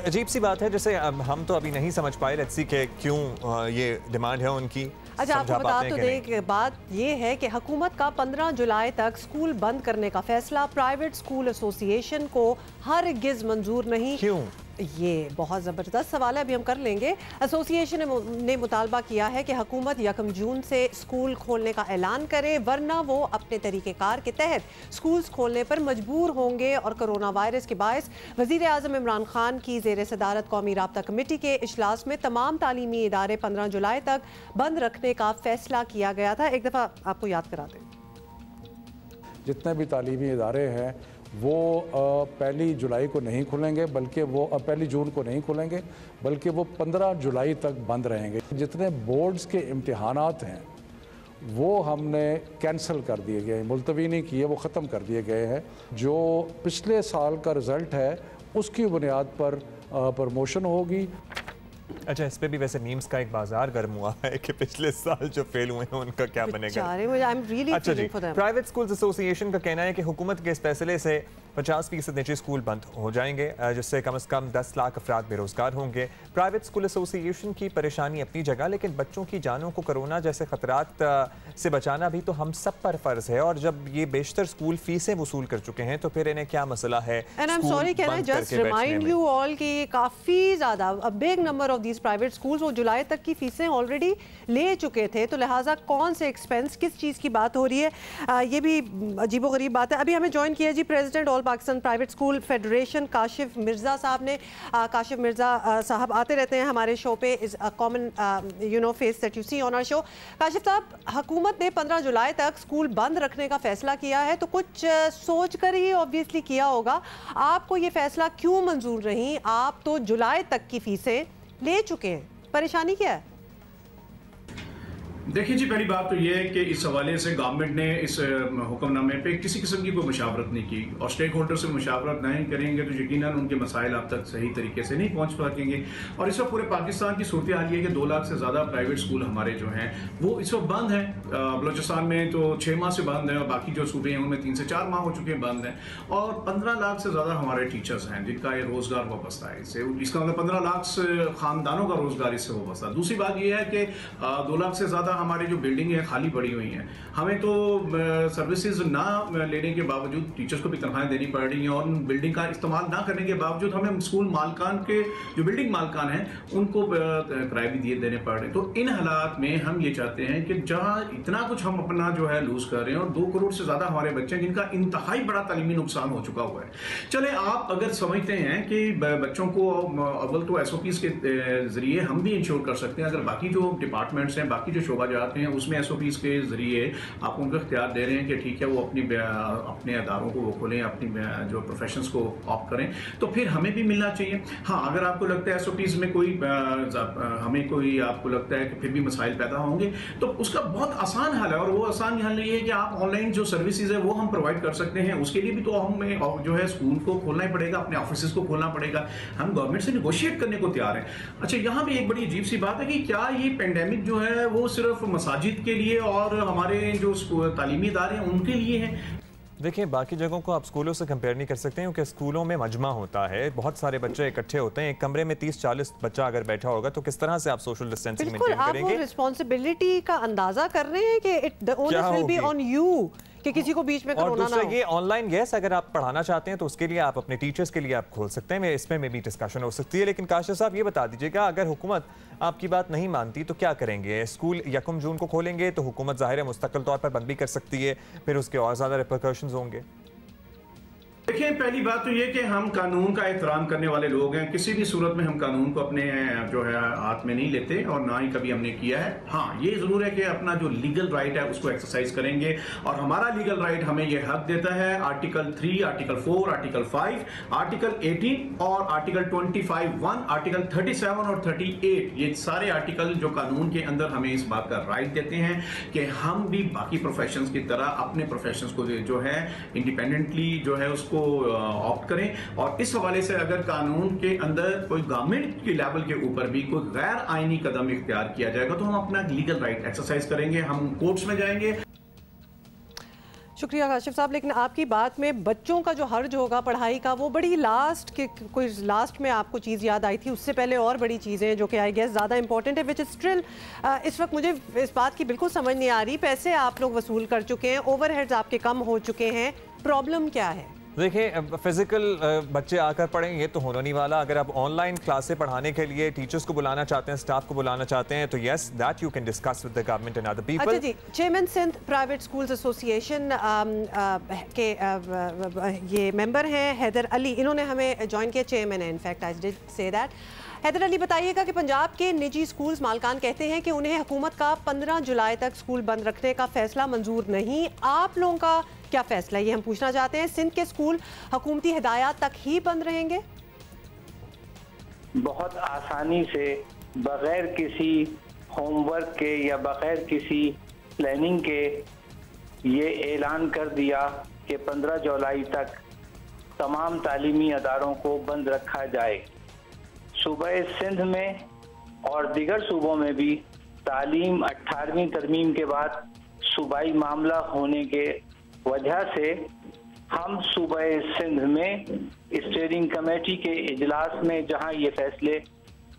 अजीब सी बात है जिसे हम तो अभी नहीं समझ पाए, लेट्स सी के क्यों ये डिमांड है उनकी। अच्छा आपको बता तो दें कि बात ये है कि हुकूमत का 15 जुलाई तक स्कूल बंद करने का फैसला प्राइवेट स्कूल एसोसिएशन को हरगिज़ मंजूर नहीं। क्यों? ये बहुत ज़बरदस्त सवाल है, अभी हम कर लेंगे। एसोसिएशन ने मुतालबा किया है कि हुकूमत 1 जून से स्कूल खोलने का ऐलान करे, वरना वो अपने तरीक़ेकार के तहत स्कूल्स खोलने पर मजबूर होंगे। और कोरोना वायरस के बायस वज़ीर आज़म इमरान खान की ज़ेर सदारत कौमी राब्ता कमेटी के इजलास में तमाम तालीमी इदारे 15 जुलाई तक बंद रखने का फैसला किया गया था। एक दफ़ा आपको याद करा दें, जितने भी तालीमी इदारे हैं वो 1 जुलाई को नहीं खुलेंगे, बल्कि वो 1 जून को नहीं खुलेंगे, बल्कि वो 15 जुलाई तक बंद रहेंगे। जितने बोर्ड्स के इम्तिहानात हैं वो हमने कैंसिल कर दिए गए, मुलतवी नहीं किए, वो ख़त्म कर दिए गए हैं। जो पिछले साल का रिज़ल्ट है उसकी बुनियाद पर प्रमोशन होगी। अच्छा, इस पे भी वैसे मीम्स का एक बाजार गर्म हुआ है कि पिछले साल जो फेल हुए हैं उनका क्या बनेगा। अच्छा जी, प्राइवेट स्कूल्स एसोसिएशन का कहना है कि हुकूमत के इस फैसले से 50% निजी स्कूल बंद हो जाएंगे, जिससे कम से कम 10 लाख अफराद बेरोजगार होंगे। प्राइवेट स्कूल एसोसिएशन की परेशानी अपनी जगह, लेकिन बच्चों की जानों को कोरोना जैसे खतरात से बचाना भी तो हम सब पर फर्ज है। और जब ये बेशतर स्कूल फीसें वसूल कर चुके हैं तो फिर इन्हें क्या मसला है। काफी ज्यादा big number of these private schools वो जुलाई तक की फीसें ऑलरेडी ले चुके थे, तो लिहाजा कौन से एक्सपेंस किस चीज़ की बात हो रही है, ये भी अजीबोगरीब बात है। अभी हमें ज्वाइन किया जी president all Pakistan private school federation Kashif Mirza साहब ने। काशिफ मिर्ज़ा साहब आते रहते हैं हमारे शो पे, is a common face that you see on our show. Kashif साहब, हुकूमत ने 15 जुलाई तक स्कूल बंद रखने का फैसला किया है, तो कुछ सोच कर ही ऑब्वियसली किया होगा। आपको ये फैसला क्यों मंजूर नहीं? आप तो जुलाई तक की फीसें ले चुके हैं, परेशानी क्या है? देखिए जी, पहली बात तो ये है कि इस हवाले से गवर्नमेंट ने इस हुक्मनामे पे किसी किस्म की कोई मुशावरत नहीं की, और स्टेक होल्डर से मुशावरत नहीं करेंगे तो यकीनन उनके मसाइल आप तक सही तरीके से नहीं पहुंच सकेंगे। और इस वक्त पूरे पाकिस्तान की सूरत हाल ये है कि 2 लाख से ज़्यादा प्राइवेट स्कूल हमारे जो हैं वो इस वक्त बंद हैं। बलोचिस्तान में तो 6 माह से बंद हैं और बाकी जो सूबे हैं उनमें 3 से 4 माह हो चुके हैं बंद हैं। और 15 लाख से ज़्यादा हमारे टीचर्स हैं जिनका ये रोज़गार वाबस्ता है इससे, इसका मतलब 15 लाख ख़ानदानों का रोज़गार इससे वाबस्ता है। दूसरी बात यह है कि 2 लाख से ज़्यादा हमारी जो बिल्डिंग खाली पड़ी हुई हैं, हमें तो सर्विसेज ना लेने के बावजूद टीचर्स को भी तनख्वाहें देनी पड़ रही हैं, और बिल्डिंग का इस्तेमाल ना करने के बावजूद हमें स्कूल मालकान के जो बिल्डिंग मालकान हैं उनको किराए भी देने पड़ रहे हैं। तो इन हालात में हम ये चाहते हैं कि जहां इतना कुछ हम अपना जो है लूज कर रहे हैं, और 2 करोड़ से ज़्यादा हमारे बच्चे हैं जिनका इंतहाई बड़ा तालीमी नुकसान हो चुका हुआ है। चले आप अगर समझते हैं कि बच्चों को अव्वल तो SOPs के जरिए हम भी इंश्योर कर सकते हैं, अगर बाकी जो डिपार्टमेंट्स हैं, बाकी जो शोबाजात हैं उसमें SOPs के जरिए आप उनको इख्तियार दे रहे हैं कि ठीक है वो अपने अदारों को वो खोलें, अपनी जो प्रोफेशंस को ऑप्ट करें, तो फिर हमें भी मिलना चाहिए। हाँ, अगर आपको लगता है SOPs में कोई हमें कोई आपको लगता है कि फिर भी मसाइल पैदा होंगे, तो उसका बहुत आसान हल है, और वो आसान हल ये है कि आप ऑनलाइन जो सर्विसेज है वो हम प्रोवाइड कर सकते हैं। उसके लिए भी तो हमें जो है स्कूल को खोलना ही पड़ेगा, अपने ऑफिस को खोलना पड़ेगा। हम गवर्नमेंट से निगोशिएट करने को तैयार हैं। अच्छा, यहाँ भी एक बड़ी अजीब सी बात है कि क्या ये पेंडेमिक जो है वो सिर्फ मसाजिद के लिए और हमारे जो तालीमी इदारे हैं उनके लिए हैं? देखिए, बाकी जगहों को आप स्कूलों से कंपेयर नहीं कर सकते क्योंकि स्कूलों में मजमा होता है, बहुत सारे बच्चे इकट्ठे होते हैं। एक कमरे में 30-40 बच्चा अगर बैठा होगा तो किस तरह से आप सोशल डिस्टेंसिंग मेंटेन करेंगे? आप रिस्पॉन्सिबिलिटी का अंदाजा कर रहे हैं कि it the onus will be on you कि किसी को बीच में कोरोना ना हो। ये ऑनलाइन यस, अगर आप पढ़ाना चाहते हैं तो उसके लिए आप अपने टीचर्स के लिए आप खोल सकते हैं, इसमें में भी डिस्कशन हो सकती है। लेकिन काशिफ साहब ये बता दीजिएगा, अगर हुकूमत आपकी बात नहीं मानती तो क्या करेंगे? स्कूल 1 जून को खोलेंगे तो हुकूमत ज़ाहिर है मुस्तकिल तौर पर बंद भी कर सकती है, फिर उसके और ज़्यादा रिपरकशंस होंगे। देखिए, पहली बात तो ये कि हम कानून का एहतराम करने वाले लोग हैं। किसी भी सूरत में हम कानून को अपने जो है हाथ में नहीं लेते और ना ही कभी हमने किया है। हाँ, ये जरूर है कि अपना जो लीगल राइट है उसको एक्सरसाइज करेंगे और हमारा लीगल राइट हमें ये हक देता है। आर्टिकल 3, आर्टिकल 4, आर्टिकल 5, आर्टिकल 18 और आर्टिकल 25(1), आर्टिकल 37 और 38, ये सारे आर्टिकल जो कानून के अंदर हमें इस बात का राइट देते हैं कि हम भी बाकी प्रोफेशंस की तरह अपने प्रोफेशंस को जो है इंडिपेंडेंटली जो है उसको ऑप्ट करें। और इस हवाले से अगर कानून के अंदर कोई गवर्नमेंट के लेवल के ऊपर भी कोई गैर आईनी कदम इख्तियार किया जाएगा तो हम अपना लीगल राइट एक्सरसाइज करेंगे, हम कोर्ट्स में जाएंगे। शुक्रिया काशिफ साहब, लेकिन आपकी बात में बच्चों का जो हर्ज होगा पढ़ाई का वो बड़ी लास्ट के कोई लास्ट में आपको चीज़ याद आई थी, उससे पहले और बड़ी चीज़ें जो कि आई गेस ज़्यादा इंपॉर्टेंट है, विच इज़ स्टिल इस वक्त मुझे इस बात की बिल्कुल समझ नहीं आ रही। पैसे आप लोग वसूल कर चुके हैं, ओवरहेड्स आपके कम हो चुके हैं, प्रॉब्लम क्या है? देखिए, फिजिकल बच्चे आकर पढ़ें ये तो होने नहीं वाला। अगर आप ऑनलाइन क्लासें पढ़ाने के लिए टीचर्स को बुलाना चाहते हैं, स्टाफ को बुलाना चाहते हैं तो yes, that you can discuss with the government and other people. अच्छा जी, chairman Sindh private schools association के ये मेंबर हैं हैदर अली, इन्होंने हमें ज्वाइन किया, चेयरमैन है in fact, I did say that. Haider Ali, बताइएगा कि पंजाब के निजी स्कूल्स मालकान कहते हैं कि उन्हें हुकूमत का 15 जुलाई तक स्कूल बंद रखने का फैसला मंजूर नहीं, आप लोगों का क्या फैसला है ये हम पूछना चाहते हैं। सिंध के स्कूल हुकूमती हिदायत तक ही बंद रहेंगे? बहुत आसानी से बगैर किसी होमवर्क के या बगैर किसी प्लानिंग के ये ऐलान कर दिया कि 15 जुलाई तक तमाम तालीमी अदारों को बंद रखा जाए। सूबे सिंध में और दीगर सूबों में भी तालीम 18वीं तरमीम के बाद सूबाई मामला होने के वजह से हम सूबे सिंध में स्टीयरिंग कमेटी के इजलास में जहां ये फैसले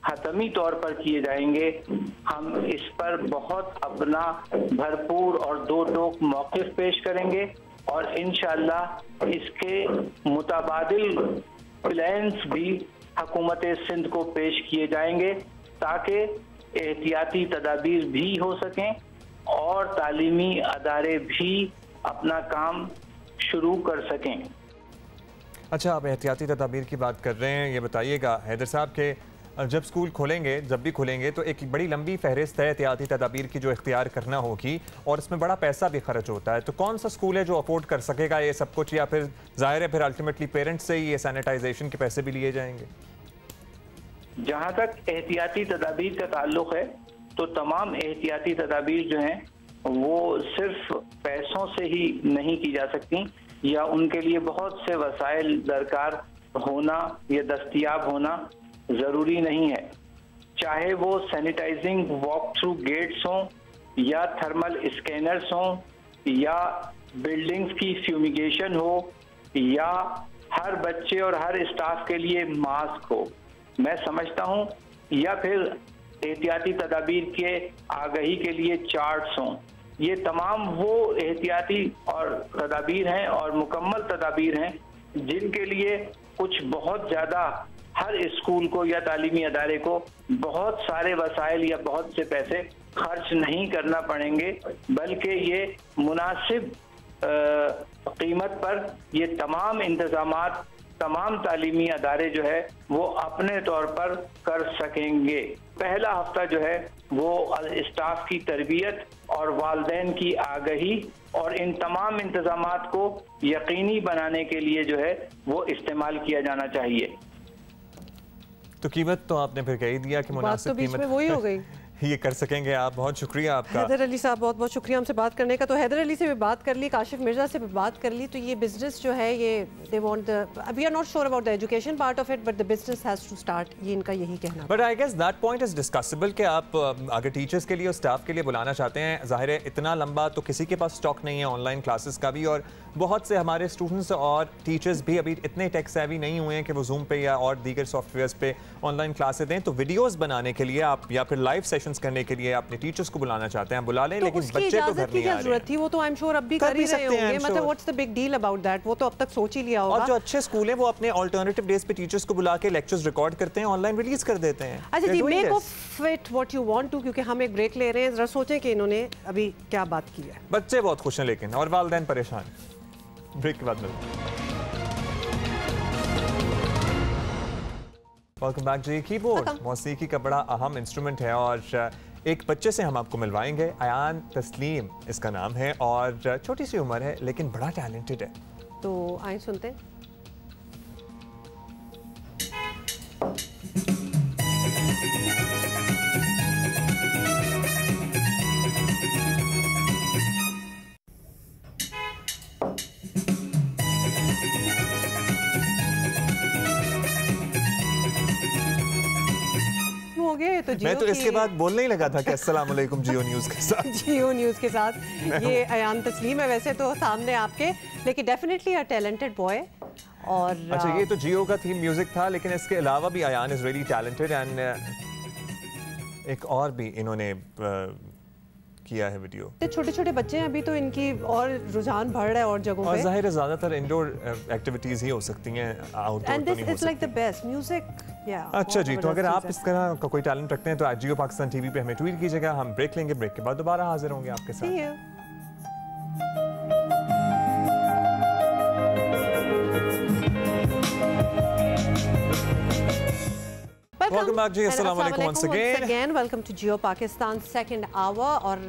हतमी तौर पर किए जाएंगे, हम इस पर बहुत अपना भरपूर और दो टोक मौक़िफ़ पेश करेंगे और इंशाअल्लाह इसके मुताबादिल प्लान्स भी हुकूमत सिंध को पेश किए जाएंगे ताकि एहतियाती तदाबीर भी हो सकें और तालीमी अदारे भी अपना काम शुरू कर सकें। अच्छा, आप एहतियाती तदाबीर की बात कर रहे हैं, ये बताइएगा हैदर साहब के जब स्कूल खोलेंगे, जब भी खुलेंगे तो एक बड़ी लंबी फहरिस्त है एहतियाती तदाबीर की जो इख्तियार करना होगी और इसमें बड़ा पैसा भी खर्च होता है, तो कौन सा स्कूल है जो अफोर्ड कर सकेगा ये सब कुछ, या फिर जाहिर है फिर अल्टीमेटली पेरेंट्स से ही ये सैनिटाइजेशन के पैसे भी लिए जाएंगे? जहाँ तक एहतियाती तदाबीर का ताल्लुक है तो तमाम एहतियाती तदाबीर जो हैं वो सिर्फ पैसों से ही नहीं की जा सकती या उनके लिए बहुत से वसाइल दरकार होना या दस्तयाब होना ज़रूरी नहीं है। चाहे वो सैनिटाइजिंग वॉक थ्रू गेट्स हों या थर्मल स्कैनर्स हों या बिल्डिंग्स की फ्यूमिगेशन हो या हर बच्चे और हर स्टाफ के लिए मास्क हो, मैं समझता हूँ, या फिर एहतियाती तदाबीर के आगाही के लिए चार्ट्स हों, ये तमाम वो एहतियाती और तदाबीर हैं और मुकम्मल तदाबीर हैं जिनके लिए कुछ बहुत ज़्यादा हर स्कूल को या तालीमी अदारे को बहुत सारे वसाइल या बहुत से पैसे खर्च नहीं करना पड़ेंगे, बल्कि ये मुनासिब कीमत पर ये तमाम इंतजामात तमाम तालीमी अदारे जो है वो अपने तौर पर कर सकेंगे। पहला हफ्ता जो है वो स्टाफ की तरबियत और वालिदैन की आगाही और इन तमाम इंतजामात को यकीनी बनाने के लिए जो है वो इस्तेमाल किया जाना चाहिए। तो कीमत तो आपने फिर कह ही दिया कि मुनासिब कीमत, वही हो गई। ये कर सकेंगे आप। बहुत शुक्रिया आपका। हैदर अली साहब, बहुत बहुत शुक्रिया हमसे बात करने का। तो हैदर अली से भी बात कर ली, काशिफ मिर्जा से भी बात कर ली। तो ये बिजनेस जो है ये they want the, we are not sure about the education part of it, but the business has to start, ये इनका यही कहना है। But I guess that point is discussable कि आप अगर टीचर्स के लिए और स्टाफ के लिए बुलाना चाहते हैं, जाहिर है इतना लंबा तो किसी के पास स्टॉक नहीं है ऑनलाइन क्लासेस का भी, और बहुत से हमारे स्टूडेंट्स और टीचर्स भी अभी इतने टेक सेवी नहीं हुए हैं कि वो जूम पे या और दीगर सॉफ्टवेयर्स पे ऑनलाइन क्लासेस दें। तो वीडियोस बनाने के लिए आप या फिर लाइव सेशंस करने के लिए अपने टीचर्स को बुलाना चाहते हैं, बुला लें, लेकिन बच्चे तो घर नहीं आ रहे हैं। वो तो आई एम श्योर अब भी कर ही रहे होंगे, मतलब what's the big deal about that, वो तो अब तक सोच ही लिया होगा। और जो अच्छे स्कूल हैं वो अपने अल्टरनेटिव डेज पे टीचर्स को बुला के लेक्चर्स रिकॉर्ड करते हैं, ऑनलाइन रिलीज कर देते हैं। अच्छा जी, make of it what you want to, क्योंकि हम एक ब्रेक ले रहे हैं, जरा सोचें कि इन्होंने अभी क्या बात की है। बच्चे बहुत खुश हैं लेकिन, और वालिदैन परेशान। ब्रेक के बाद मिलते हैं। वेलकम बैक जी। कीबोर्ड मौसीकी का बड़ा अहम इंस्ट्रूमेंट है और एक बच्चे से हम आपको मिलवाएंगे। अयान तस्लीम इसका नाम है और छोटी सी उम्र है लेकिन बड़ा टैलेंटेड है। तो आइए सुनते हैं। तो मैं तो इसके बाद बोलने ही लगा था कि अस्सलाम वालेकुम जियो न्यूज़ के साथ। जियो न्यूज़ के साथ ये अयान तस्लीम है वैसे तो सामने आपके, लेकिन डेफिनेटली अ टैलेंटेड बॉय। और अच्छा, ये तो जियो का थीम म्यूजिक था, लेकिन इसके अलावा भी Ayaan is really talented and एक और भी इन्होंने किया है वीडियो। छोटे छोटे बच्चे हैं अभी, तो इनकी और रुझान बढ़ रहा है और जगहों पे। और जाहिर है ज्यादातर इंडोर एक्टिविटीज ही हो सकती हैं, outdoor and this is like the best music. अच्छा जी, तो अगर आप इस तरह का कोई टैलेंट रखते हैं तो जियो पाकिस्तान टीवी पे हमें ट्वीट कीजिएगा। हम ब्रेक लेंगे, ब्रेक के बाद दोबारा हाजिर होंगे आपके साथ। Welcome back ji, assalamu alaikum once again. Welcome to Jio Pakistan second hour और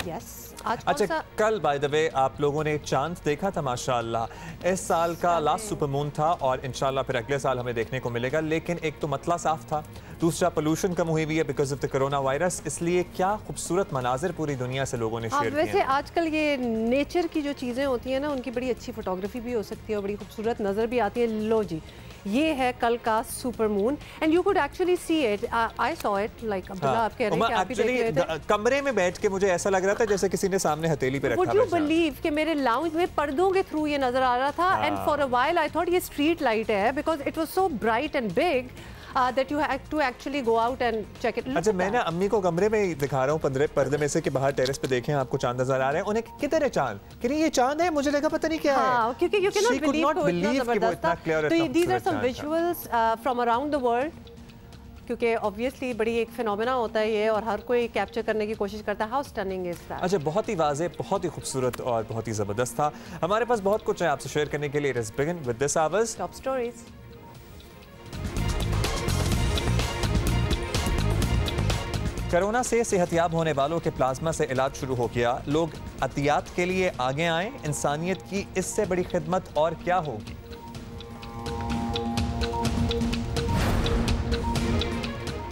yes, आज अच्छा, कल बाय द वे आप लोगों ने चांद देखा था माशाल्लाह। इस साल का लास्ट सुपर मून था और इंशाल्लाह फिर अगले साल हमें देखने को मिलेगा। लेकिन एक तो मतला साफ था, दूसरा पोल्यूशन कम हुई है because of the corona virus. इसलिए क्या खूबसूरत मनाजिर पूरी दुनिया से लोगों ने शेयर किए। वैसे आजकल ये नेचर की जो चीज़ें होती हैं ना, उनकी बड़ी अच्छी फोटोग्राफी भी हो सकती है और बड़ी खूबसूरत नज़र भी आती है। लो जी, ये है कल का super moon and you could actually see it. I saw it like Abdullah, आप कह रहे हैं कि आप भी देख रहे थे। कमरे में बैठ के मुझे ऐसा लग रहा था जैसे किसी ने सामने हथेली पे रखा है। वुड यू बिलीव कि मेरे लाउंज में पर्दों के थ्रू ये नजर आ रहा था and for a while I thought ये स्ट्रीट लाइट है because it was so bright and big that you had to actually go out and check it. अच्छा, मैं ना अम्मी को कमरे में दिखा रहा हूँ पर्दे में से कि बाहर टेरेस पे देखें आपको चांद नजर आ रहे हैं। उन्हें किधर है चांद? कि नहीं ये चांद है, मुझे लगा पता नहीं क्या है। क्योंकि you cannot believe कि वो इतना क्लियर है। तो these are some visuals from around the world, क्योंकि ऑब्वियसली बड़ी एक फिनोमेना होता है ये और हर कोई कैप्चर करने की कोशिश करता है। How stunning is that. अच्छा, बहुत ही वाज़े, बहुत ही खूबसूरत और बहुत ही ज़बरदस्त था। हमारे पास बहुत कुछ है आपसे शेयर करने के लिए। Let's begin with this hours top stories. Corona से सेहतयाब होने वालों के प्लाज्मा से इलाज शुरू हो गया। लोग अतियात के लिए आगे आएं। इंसानियत की इससे बड़ी खिदमत और क्या होगी।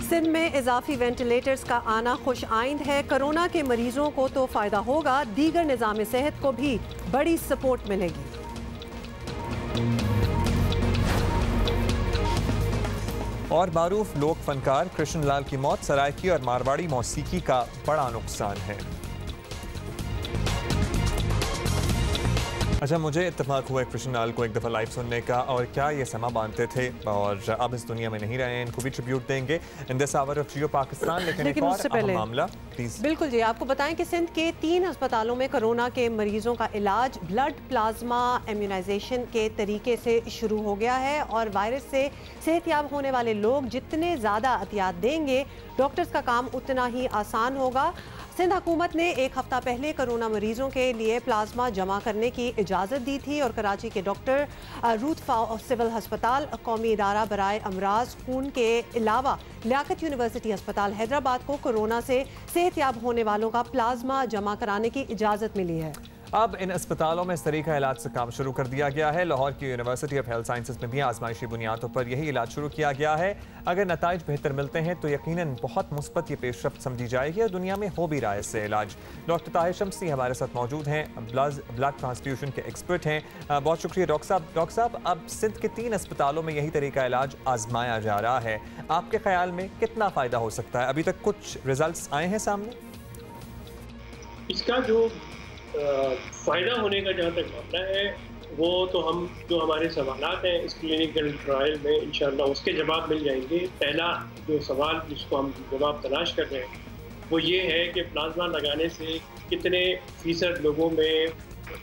सिंध में इजाफी वेंटिलेटर्स का आना खुश आइंद है। कोरोना के मरीजों को तो फायदा होगा, दीगर निज़ाम सेहत को भी बड़ी सपोर्ट मिलेगी। और मारूफ लोक फनकार कृष्ण लाल की मौत, सरायकी और मारवाड़ी मौसीकी का बड़ा नुकसान है। अच्छा, मुझे इत्तेफाक हुआ कृष्ण लाल को एक दफ़ा लाइव सुनने का, और क्या ये समा बांधते थे और अब इस दुनिया में नहीं रहे हैं। इनको भी ट्रिब्यूट देंगे इन दिस आवर ऑफ जियो पाकिस्तान। लेकिन उससे पहले मामला प्लीज। बिल्कुल जी, आपको बताएं कि सिंध के 3 अस्पतालों में कोरोना के मरीजों का इलाज ब्लड प्लाज्मा इम्यूनाइजेशन के तरीके से शुरू हो गया है। और वायरस से सेहतयाब होने वाले लोग जितने ज़्यादा एहतियात देंगे, डॉक्टर्स का काम उतना ही आसान होगा। सिंध हुकूमत ने एक हफ्ता पहले कोरोना मरीजों के लिए प्लाज्मा जमा करने की इजाज़त दी थी और कराची के डॉक्टर रूथ सिविल हस्पताल, कौमी इदारा बराए अमराज खून के अलावा लियाकत यूनिवर्सिटी अस्पताल हैदराबाद को कोरोना से सेहतयाब होने वालों का प्लाज्मा जमा कराने की इजाज़त मिली है। अब इन अस्पतालों में इस तरीका इलाज से काम शुरू कर दिया गया है। लाहौर की यूनिवर्सिटी ऑफ हेल्थ साइंसेज में भी आजमाइशी बुनियादों पर यही इलाज शुरू किया गया है। अगर नताइज बेहतर मिलते हैं तो यकीनन बहुत मुस्बत ये पेशरफ्त समझी जाएगी और दुनिया में हो भी रहा है इससे इलाज। डॉक्टर ताहिर शम्सी हमारे साथ मौजूद हैं, ब्लड ट्रांसफ्यूजन के एक्सपर्ट हैं। बहुत शुक्रिया डॉक्टर साहब। डॉक्टर साहब, अब सिंध के 3 अस्पतालों में यही तरीका इलाज आजमाया जा रहा है। आपके ख्याल में कितना फ़ायदा हो सकता है? अभी तक कुछ रिजल्ट्स आए हैं सामने? इसका जो फ़ायदा होने का जहाँ तक मामला है वो तो हम जो हमारे सवालात हैं इस क्लिनिकल ट्रायल में इंशाल्लाह उसके जवाब मिल जाएंगे। पहला जो सवाल जिसको हम जवाब तलाश कर रहे हैं वो ये है कि प्लाज्मा लगाने से कितने फ़ीसद लोगों में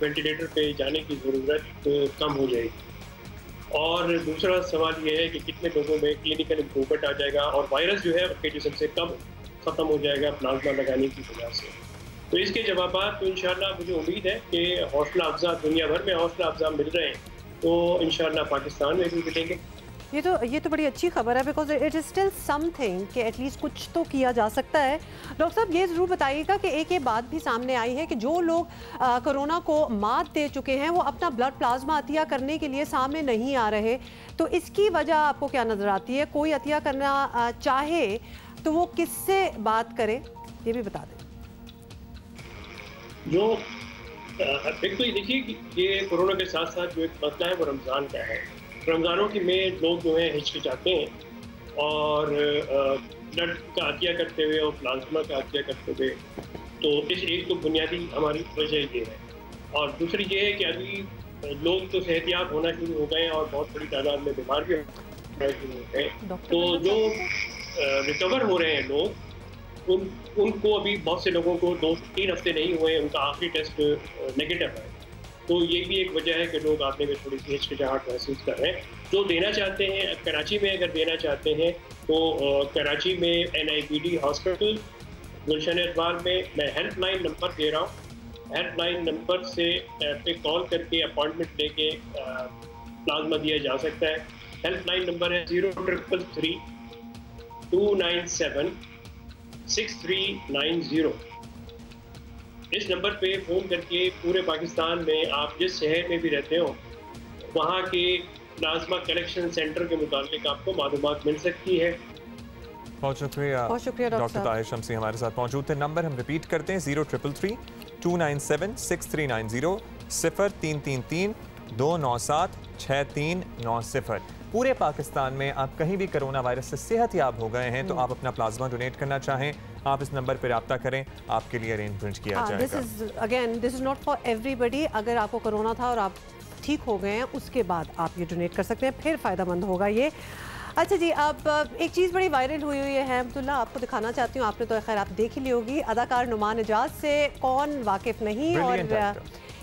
वेंटिलेटर पे जाने की ज़रूरत कम हो जाएगी, और दूसरा सवाल ये है कि कितने लोगों में क्लिनिकल इम्प्रूवमेंट आ जाएगा और वायरस जो है उनके जिस्म से कम ख़त्म हो जाएगा प्लाज्मा लगाने की वजह से। तो इसके जवाबात तो इंशाल्लाह मुझे उम्मीद है कि हौसला अफजा दुनिया भर में हौसला अफजा मिल रहे हैं, तो इंशाल्लाह पाकिस्तान में भी मिलेंगे। ये तो बड़ी अच्छी खबर है, because it is still something कि एटलीस्ट कुछ तो किया जा सकता है। डॉक्टर साहब, ये ज़रूर बताइएगा कि एक ये बात भी सामने आई है कि जो लोग कोरोना को मात दे चुके हैं वो अपना ब्लड प्लाज्मा अतिया करने के लिए सामने नहीं आ रहे, तो इसकी वजह आपको क्या नज़र आती है? कोई अतिया करना चाहे तो वो किससे बात करे, ये भी बता दें। जो एक तो देखिए कि ये कोरोना के साथ साथ जो एक मसला है वो रमज़ान का है। रमज़ानों की में लोग जो है हिचकिचाते हैं और ब्लड का अतिया करते हुए और प्लाज्मा का अतिया करते हुए, तो इस एक तो बुनियादी हमारी वजह ये है। और दूसरी ये है कि अभी लोग तो सेहतियाब होना शुरू हो गए और बहुत बड़ी तादाद में बीमार भी होना शुरू हो गए, तो जो रिकवर हो रहे हैं लोग उनको अभी बहुत से लोगों को 2-3 हफ्ते नहीं हुए, उनका आखिरी टेस्ट नेगेटिव है, तो ये भी एक वजह है कि लोग आने में थोड़ी सी हिचकिचाहट महसूस कर रहे हैं। जो देना चाहते हैं कराची में, अगर देना चाहते हैं तो कराची में NIPD हॉस्पिटल गुलशन इकबाल में मैं हेल्पलाइन नंबर दे रहा हूँ। हेल्पलाइन नंबर से पे कॉल करके अपॉइंटमेंट लेके प्लाज्मा दिया जा सकता है। हेल्पलाइन नंबर है 0333 297 6390। इस नंबर पे फ़ोन करके पूरे पाकिस्तान में आप जिस शहर में भी रहते हो वहाँ के प्लाज्मा कलेक्शन सेंटर के मुताबिक आपको मालूमात मिल सकती है। बहुत शुक्रिया डॉक्टर ताहिर शम्सी हमारे साथ मौजूद थे। नंबर हम रिपीट करते हैं 0333 297 6390 0333 297 6390। पूरे पाकिस्तान में आप कहीं भी कोरोना वायरस से सेहतयाब हो गए हैं तो आप अपना प्लाज्मा डोनेट करना चाहें, आप इस नंबर पर रब्ता करें, आपके लिए अरेंजमेंट किया जाएगा। This is not for everybody. अगर आपको कोरोना था और आप ठीक हो गए हैं उसके बाद आप ये डोनेट कर सकते हैं, फिर फ़ायदेमंद होगा ये। अच्छा जी, अब एक चीज़ बड़ी वायरल हुई है अब्दुल्ला, आपको दिखाना चाहती हूँ। आपने तो खैर आप देख ही ली होगी। अदाकार नुमान एजाज से कौन वाकिफ़ नहीं, और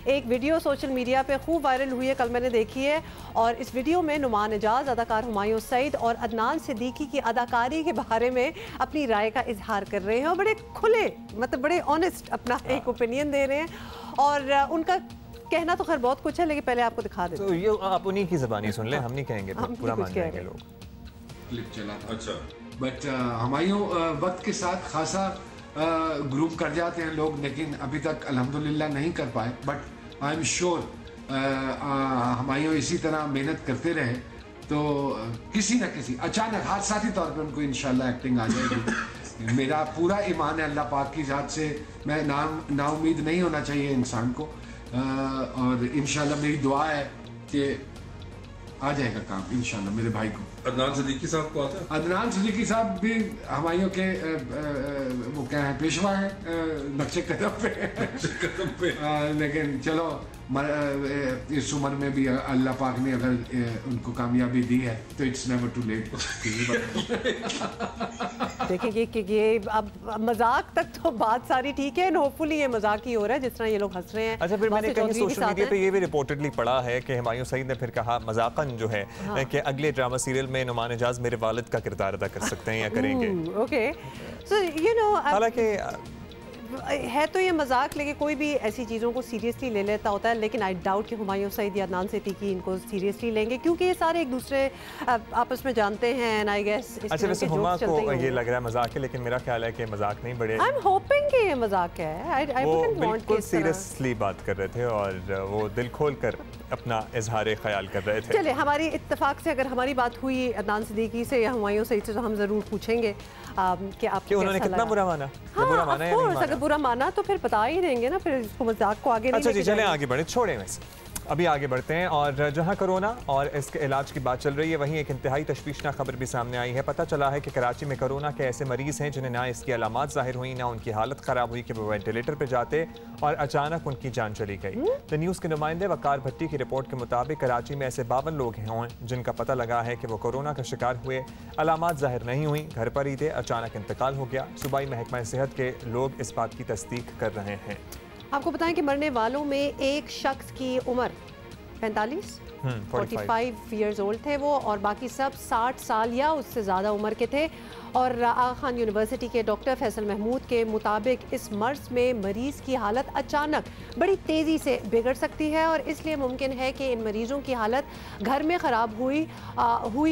एक वीडियो सोशल मीडिया पे खूब वायरल हुई है, कल मैंने देखी है, और इस वीडियो में नुमान एजाज, अदाकार हुमायूं सईद और अदनान सिद्दीकी की अदाकारी के बारे में अपनी राय का इजहार कर रहे हैं और बड़े खुले, मतलब बड़े ऑनेस्ट अपना एक ओपिनियन दे रहे हैं। और उनका कहना तो खैर बहुत कुछ है, लेकिन पहले आपको दिखा देते हैं। तो ये आप उन्हीं की ज़बानी सुन लें, हम नहीं कहेंगे, तो पूरा मान जाएंगे लोग। क्लिप चला अच्छा, बट हुमायूं वक्त के साथ खासा ग्रुप कर जाते हैं लोग, लेकिन अभी तक अल्हम्दुलिल्लाह नहीं कर पाए। But I am sure Humayun इसी तरह मेहनत करते रहे तो किसी न किसी अचानक हादसाती तौर पे उनको इंशाल्लाह एक्टिंग आ जाएगी। मेरा पूरा ईमान है अल्लाह पाक की ज़ात से, मैं नाउम्मीद नहीं होना चाहिए इंसान को, और इंशाल्लाह मेरी दुआ है कि आ जाएगा काम इंशाल्लाह मेरे भाई को। अदनान सिद्दीकी साहब को आता है? अदनान सिद्दीकी साहब भी हुमायूं के वो क्या है, पेशवा है नक्शे कदम पे लेकिन चलो इस उम्र में भी अल्लाह पाक ने अगर उनको कामयाबी दी है तो इट्स नेवर टू लेट। देखिए कि ये अब मजाक तक तो बात सारी ठीक है, होपफुली ये मजाक ही हो रहा है जिस तरह ये लोग हंस रहे हैं। अच्छा, फिर मैंने कहीं सोशल मीडिया पे ये भी रिपोर्टेडली पढ़ा है कि हुमायूं सईद ने फिर कहा मजाकन जो है कि अगले ड्रामा सीरियल में नुमान एजाज मेरे वालिद का किरदार अदा कर सकते हैं या करेंगे। ओके, सो यू नो, हालांकि है तो ये मजाक, लेकिन कोई भी ऐसी चीज़ों को सीरियसली ले लेता होता है, लेकिन आई डाउट कि हुमायूं सईद या अदनान सिद्दीकी इनको सीरियसली लेंगे, क्योंकि ये सारे एक दूसरे आपस में जानते हैं एंड आई गेस। अच्छा, वैसे हुमा को ये लग रहा है मजाक है, लेकिन मेरा ख्याल है कि मजाक नहीं, बड़े आई एम होपिंग कि ये मजाक है। वो बिल्कुल सीरियसली बात कर रहे थे और वो दिल खोल कर अपना इजहार ख्याल कर रहे थे। चलिए, हमारी इत्तेफाक से अगर हमारी बात हुई अदनान सिद्दीकी से या हुमायूं सईद से, तो हम ज़रूर पूछेंगे कि आपको उन्होंने कितना बुरा माना, बुरा माना या नहीं माना? अगर बुरा माना तो फिर बता ही देंगे ना, फिर इसको मजाक को आगे नहीं। अच्छा जी, चलें आगे बढ़े, छोड़ें वैसे, अभी आगे बढ़ते हैं। और जहां कोरोना और इसके इलाज की बात चल रही है, वहीं एक इंतहाई तशवीशनाक खबर भी सामने आई है। पता चला है कि कराची में कोरोना के ऐसे मरीज हैं जिन्हें ना इसकी अलामात जाहिर हुई, ना उनकी हालत ख़राब हुई कि वो वेंटिलेटर पर जाते और अचानक उनकी जान चली गई। द न्यूज़ के नुमाइंदे वकार भट्टी की रिपोर्ट के मुताबिक कराची में ऐसे 52 लोग हैं जिनका पता लगा है कि वो कोरोना का शिकार हुए, अलामात जाहिर नहीं हुई, घर पर ही थे, अचानक इंतकाल हो गया। सूबाई महकमा सेहत के लोग इस बात की तस्दीक कर रहे हैं। आपको बताएं कि मरने वालों में एक शख्स की उम्र 45 ईयर्स ओल्ड थे वो, और बाकी सब 60 साल या उससे ज़्यादा उम्र के थे। और आगा खान यूनिवर्सिटी के डॉक्टर फैसल महमूद के मुताबिक इस मर्ज में मरीज़ की हालत अचानक बड़ी तेज़ी से बिगड़ सकती है, और इसलिए मुमकिन है कि इन मरीज़ों की हालत घर में ख़राब हुई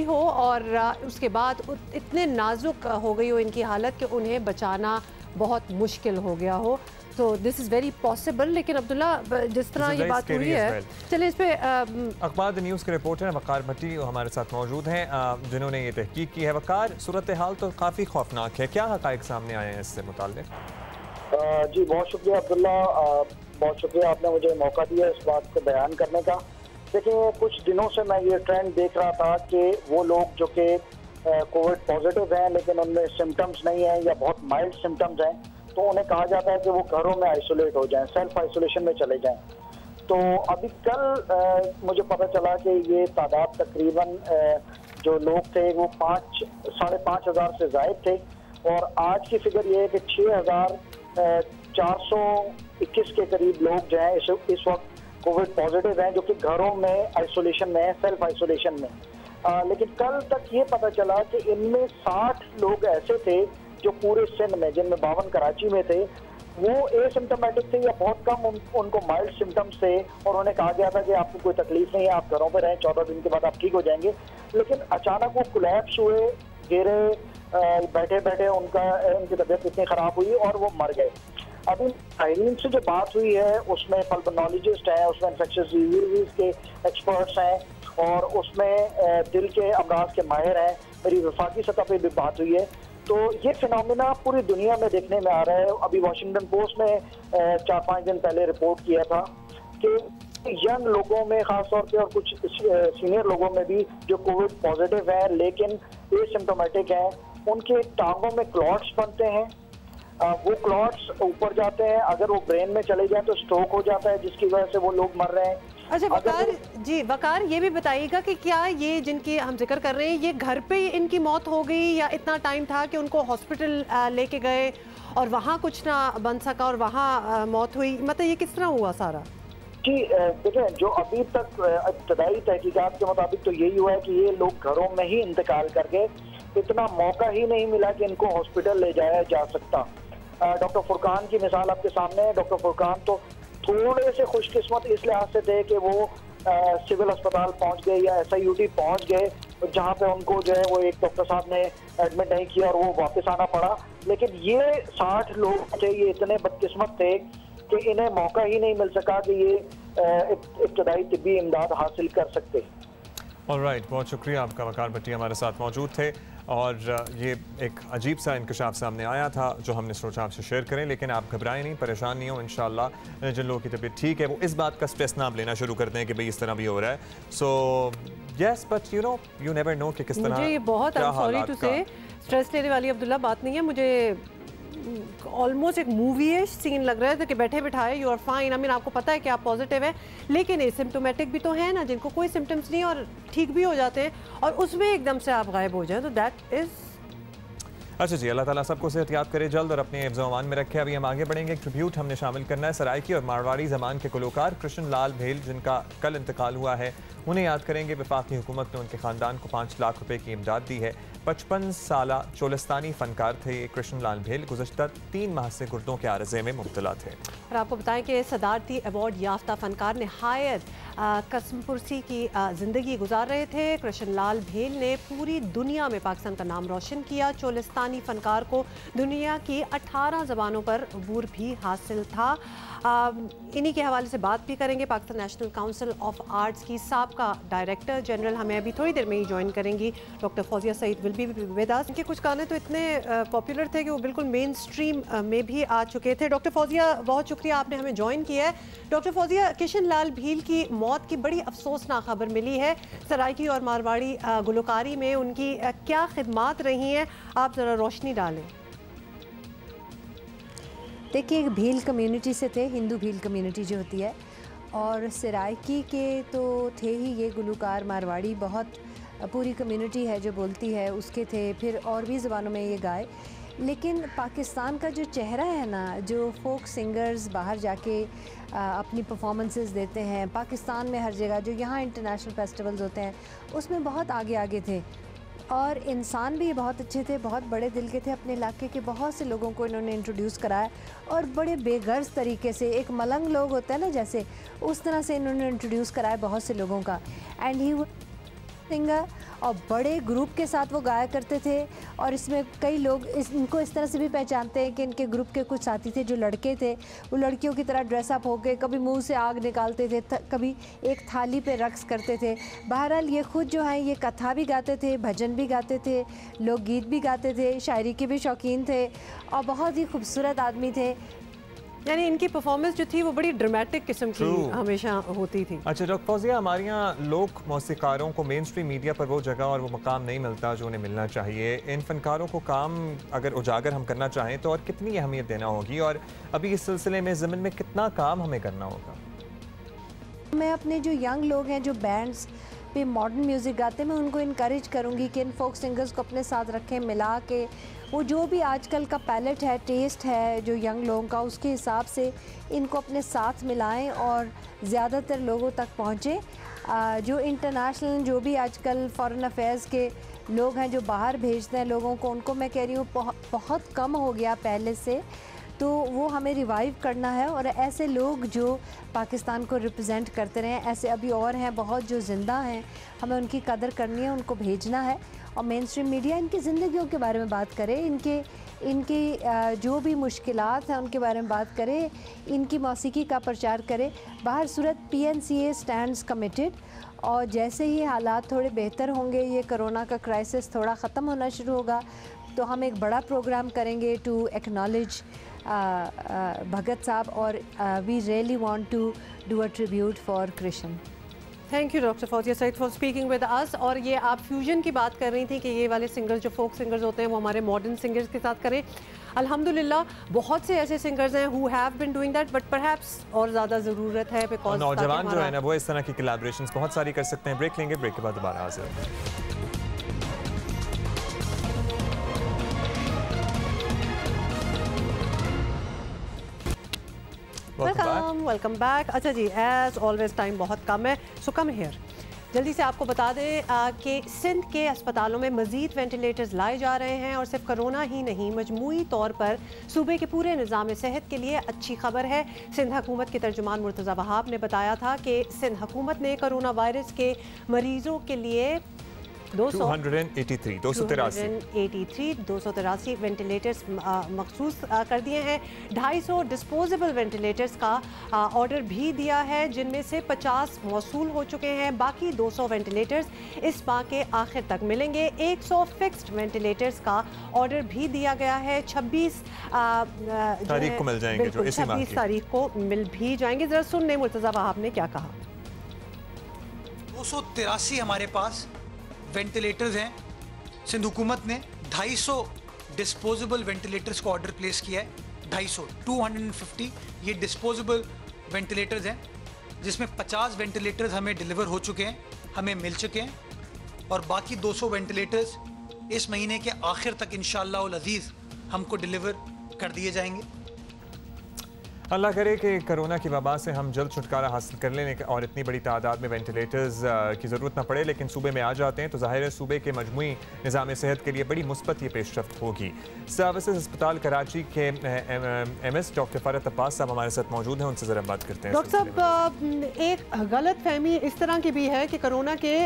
हो और उसके बाद इतने नाजुक हो गई हो इनकी हालत कि उन्हें बचाना बहुत मुश्किल हो गया हो। तो दिस इज़ वेरी पॉसिबल। लेकिन अब्दुल्ला, जिस तरह ये बात हुई है, चलिए इस पे अखबार द न्यूज़ के रिपोर्टर हैं वकार भट्टी, वो हमारे साथ मौजूद हैं, जिन्होंने ये तहकीक की है। वकार, सूरत हाल तो काफ़ी खौफनाक है, क्या हक़ाइक़ सामने आए हैं इससे मुताल्लिक़? जी बहुत शुक्रिया अब्दुल्ला, बहुत शुक्रिया आपने मुझे मौका दिया इस बात को बयान करने का। देखिए, कुछ दिनों से मैं ये ट्रेंड देख रहा था कि वो लोग जो कि कोविड पॉजिटिव हैं लेकिन उनमें सिम्टम्स नहीं हैं या बहुत माइल्ड सिम्टम्स हैं, तो उन्हें कहा जाता है कि वो घरों में आइसोलेट हो जाएं, सेल्फ आइसोलेशन में चले जाएं। तो अभी कल मुझे पता चला कि ये तादाद तकरीबन जो लोग थे वो 5,500 से ज़ायद थे, और आज की फिगर ये है कि 6,421 के करीब लोग जो हैं इस वक्त कोविड पॉजिटिव हैं, जो कि घरों में आइसोलेशन में है, सेल्फ आइसोलेशन में। लेकिन कल तक ये पता चला कि इनमें 60 लोग ऐसे थे जो पूरे सिंध में, जिनमें 52 कराची में थे, वो एसिम्टोमेटिक थे या बहुत कम उनको माइल्ड सिम्टम्स थे, और उन्हें कहा गया था कि आपको कोई तकलीफ नहीं है, आप घरों पर रहें, 14 दिन के बाद आप ठीक हो जाएंगे। लेकिन अचानक वो कोलैप्स हुए, गिरे, बैठे बैठे उनकी तबीयत इतनी ख़राब हुई और वो मर गए। अभी साइरीन से जो बात हुई है उसमें पल्मोनोलॉजिस्ट हैं, उसमें इन्फेक्शियस डिजीज के एक्सपर्ट्स हैं, और उसमें दिल के अमराज के माहिर हैं। मेरी वफाकी सतह पर भी बात हुई है। तो ये फिनोमिना पूरी दुनिया में देखने में आ रहा है। अभी वॉशिंगटन पोस्ट ने 4-5 दिन पहले रिपोर्ट किया था कि यंग लोगों में खासतौर पे और कुछ सीनियर लोगों में भी जो कोविड पॉजिटिव है लेकिन एसिम्टोमेटिक हैं, उनके टांगों में क्लॉट्स बनते हैं। वो क्लॉट्स ऊपर जाते हैं, अगर वो ब्रेन में चले जाए तो स्ट्रोक हो जाता है, जिसकी वजह से वो लोग मर रहे हैं। अच्छा वकार, ये भी बताइएगा कि क्या ये जिनकी हम जिक्र कर रहे हैं, ये घर पे इनकी मौत हो गई या इतना टाइम था कि उनको हॉस्पिटल लेके गए और वहाँ कुछ ना बन सका और वहाँ मौत हुई? मतलब ये किस तरह हुआ सारा? जी देखिए, जो अभी तक इब्तदाई तहकीकात के मुताबिक तो यही हुआ है कि ये लोग घरों में ही इंतकाल कर गए, इतना मौका ही नहीं मिला कि इनको हॉस्पिटल ले जाया जा सकता। डॉक्टर फुरकान की मिसाल आपके सामने है। डॉक्टर फुरकान तो थोड़े से खुशकिस्मत इस लिहाज से थे कि वो सिविल अस्पताल पहुंच गए या SIUT पहुंच गए, जहां पे उनको जो है वो एक डॉक्टर साहब ने एडमिट नहीं किया और वो वापस आना पड़ा। लेकिन ये 60 लोग थे, ये इतने बदकिस्मत थे कि इन्हें मौका ही नहीं मिल सका कि ये इब्तदाई तिब्बी इमदाद हासिल कर सकते। ऑलराइट, बहुत शुक्रिया आपका। वकार भट्टी हमारे साथ मौजूद थे और ये एक अजीब सा इंकशाफ सामने आया था जो हमने सोचा आपसे शेयर करें। लेकिन आप घबराएं नहीं, परेशान नहीं हो, इंशाल्लाह जिन लोगों की तबीयत ठीक है वो इस बात का स्ट्रेस ना लेना शुरू कर दें कि भाई इस तरह भी हो रहा है। So yes, but you never know कि किस तरह। मुझे ये बहुत सॉरी टू से स्ट्रेस लेने वाली अब्दुल्ला बात नहीं है। मुझे ऑलमोस्ट एक मूवी सीन लग रहा है कि बैठे बिठाए you are fine. I mean आपको पता है कि आप पॉजिटिव हैं, लेकिन एसिम्प्टोमेटिक भी तो है ना, जिनको कोई सिम्टम्स नहीं और ठीक भी हो जाते हैं, और उसमें एकदम से आप गायब हो जाए, तो दैट इज। अच्छा जी, अल्लाह ताला सबको सेहतियात करे जल्द और अपने हिफ्ज़ अमान में रखे। अभी हम आगे बढ़ेंगे। एक ट्रिब्यूट हमने शामिल करना है सराइकी और मारवाड़ी ज़बान के गुलकार कृष्ण लाल भेल, जिनका कल इंतकाल हुआ है, उन्हें याद करेंगे। वफाकी हुकूमत ने उनके ख़ानदान को 5 लाख रुपए की इमदाद दी है। 55 साला चोलिस्तानी फनकार थे कृष्ण लाल भेल। गुज़श्ता 3 माह से गुर्दों के आरज़े में मुब्तला थे। और आपको बताएं कि सदारती अवार्ड याफ्ता फनकार नहायत कसमपुरसी की ज़िंदगी गुजार रहे थे। कृष्ण लाल भेल ने पूरी दुनिया में पाकिस्तान का नाम रोशन किया। चोलिस्तानी फनकार को दुनिया की 18 ज़बानों पर अबूर भी हासिल था। इन्हीं के हवाले से बात भी करेंगे। Pakistan national council of arts की साबका डायरेक्टर जनरल हमें अभी थोड़ी देर में ही ज्वाइन करेंगी। Doctor Fouzia Saeed will be with us. इनके कुछ गाने तो इतने पॉपुलर थे कि वो बिल्कुल मेन स्ट्रीम में भी आ चुके थे। डॉक्टर फौजिया, बहुत शुक्रिया आपने हमें ज्वाइन किया है। डॉक्टर फौजिया, कृष्ण लाल भील की मौत की बड़ी अफसोसनाक खबर मिली है। सराइकी और मारवाड़ी गुलकारी में उनकी क्या खिदमात रही हैं, आप ज़रा रोशनी डालें। देखिए, भील कम्युनिटी से थे, हिंदू भील कम्युनिटी जो होती है, और सराइकी के तो थे ही ये गुलकार। मारवाड़ी बहुत पूरी कम्युनिटी है जो बोलती है, उसके थे। फिर और भी ज़बानों में ये गाए। लेकिन पाकिस्तान का जो चेहरा है ना, जो फोक सिंगर्स बाहर जाके अपनी परफॉर्मेंसेस देते हैं पाकिस्तान में हर जगह, जो यहाँ इंटरनेशनल फेस्टिवल्स होते हैं, उसमें बहुत आगे आगे थे। और इंसान भी बहुत अच्छे थे, बहुत बड़े दिल के थे। अपने इलाके के बहुत से लोगों को इन्होंने इंट्रोड्यूस कराया और बड़े बेगर्ज तरीके से, एक मलंग लोग होता है ना जैसे, उस तरह से इन्होंने इंट्रोड्यूस कराया बहुत से लोगों का। एंड ही सिंगर, और बड़े ग्रुप के साथ वो गाया करते थे। और इसमें कई लोग इनको इस तरह से भी पहचानते हैं कि इनके ग्रुप के कुछ साथी थे जो लड़के थे, वो लड़कियों की तरह ड्रेसअप होके कभी मुंह से आग निकालते थे, कभी एक थाली पे रक्स करते थे। बहरहाल ये खुद जो हैं ये कथा भी गाते थे, भजन भी गाते थे, लोकगीत भी गाते थे, शायरी के भी शौकीन थे और बहुत ही खूबसूरत आदमी थे। यानी इनकी परफॉर्मेंस जो थी वो बड़ी ड्रामेटिक किस्म की हमेशा होती थी। अच्छा डॉक्टर फौजिया, हमारे यहाँ लोक मौसीकारों को मेन स्ट्रीम मीडिया पर वो जगह और वो मकाम नहीं मिलता जो उन्हें मिलना चाहिए। इन फनकारों को काम अगर उजागर हम करना चाहें तो और कितनी अहमियत देना होगी, और अभी इस सिलसिले में ज़मीन में कितना काम हमें करना होगा? मैं अपने जो यंग लोग हैं जो बैंड्स पे मॉडर्न म्यूज़िक गाते हैं, मैं उनको इनकरेज करूँगी कि इन फोक सिंगर्स को अपने साथ रखें, मिला के वो जो भी आजकल का पैलेट है, टेस्ट है जो यंग लोगों का, उसके हिसाब से इनको अपने साथ मिलाएं और ज़्यादातर लोगों तक पहुँचें। जो इंटरनेशनल जो भी आजकल फॉरेन अफेयर्स के लोग हैं जो बाहर भेजते हैं लोगों को, उनको मैं कह रही हूँ बहुत कम हो गया पहले से, तो वो हमें रिवाइव करना है। और ऐसे लोग जो पाकिस्तान को रिप्रेजेंट करते रहे, ऐसे अभी और हैं बहुत जो ज़िंदा हैं, हमें उनकी कदर करनी है, उनको भेजना है। और मेन स्ट्रीम मीडिया इनकी ज़िंदगियों के बारे में बात करे, इनकी जो भी मुश्किलात हैं उनके बारे में बात करे, इनकी मौसीकी का प्रचार करे। बाहर सूरत PNCA स्टैंड्स कमिटेड, और जैसे ही हालात थोड़े बेहतर होंगे, ये कोरोना का क्राइसिस थोड़ा ख़त्म होना शुरू होगा, तो हम एक बड़ा प्रोग्राम करेंगे टू एक्नॉलेज भगत साहब, और we really want to do a tribute for Krishna. Thank you doctor Fouzia Saeed for speaking with us. और ये आप फ्यूजन की बात कर रही थी कि ये वाले सिंगर्स जो फोक सिंगर्स होते हैं वो हमारे मॉडर्न सिंगर्स के साथ करें। अल्हम्दुलिल्लाह बहुत से ऐसे सिंगर्स हैं who have been doing that, but perhaps और ज़्यादा ज़रूरत है बिकॉज नौजवान जो है ना वो इस तरह की कोलैबोरेशंस बहुत सारी कर सकते हैं। ब्रेक लेंगे, ब्रेक के बाद दोबारा हाजिर होंगे। Welcome back. अच्छा जी, एज ऑलवेज टाइम बहुत कम है, सो कम हियर। जल्दी से आपको बता दें कि सिंध के अस्पतालों में मज़ीद वेंटिलेटर्स लाए जा रहे हैं, और सिर्फ कोरोना ही नहीं, मजमूई तौर पर सूबे के पूरे निज़ाम सेहत के लिए अच्छी खबर है। सिंध हुकूमत के तर्जुमान मुर्तज़ा वहाब ने बताया था कि सिंध हुकूमत ने कोरोना वायरस के मरीजों के लिए 283 वेंटिलेटर्स मखसूस कर दिए हैं। 250 डिस्पोजेबल वेंटिलेटर्स का ऑर्डर भी दिया है, जिनमें से 50 मौसूल हो चुके हैं। बाकी 200 वेंटिलेटर्स इस माह के आखिर तक मिलेंगे। 100 फिक्स्ड वेंटिलेटर्स का ऑर्डर भी दिया गया है। 26 तारीख को मिल जाएंगे, जो इसी माह की 26 तारीख को मिल भी जाएंगे। जरा सुनने मुर्तज़ा वहाब ने क्या कहा। 283 हमारे पास वेंटिलेटर्स हैं। सिंध हुकूमत ने 250 डिस्पोजेबल वेंटिलेटर्स को ऑर्डर प्लेस किया है। 250 ये डिस्पोजेबल वेंटिलेटर्स हैं, जिसमें 50 वेंटिलेटर्स हमें डिलीवर हो चुके हैं, हमें मिल चुके हैं, और बाकी 200 वेंटिलेटर्स इस महीने के आखिर तक इंशाअल्लाह अज़ीज़ हमको डिलीवर कर दिए जाएंगे। अल्लाह करे कि कोरोना की वबा से हम जल्द छुटकारा हासिल कर लें और इतनी बड़ी तादाद में वेंटिलेटर्स की ज़रूरत ना पड़े, लेकिन सूबे में आ जाते हैं तो ज़ाहिर है सूबे के मजमूई निज़ाम सेहत के लिए बड़ी मुस्बत ये पेशरफ्त होगी। सर्विसेज अस्पताल कराची के MS डॉक्टर फ़रहत अब्बास साहब हमारे साथ मौजूद हैं, उनसे ज़रा बात करते हैं। डॉक्टर साहब, एक गलत फहमी इस तरह की भी है कि कोरोना के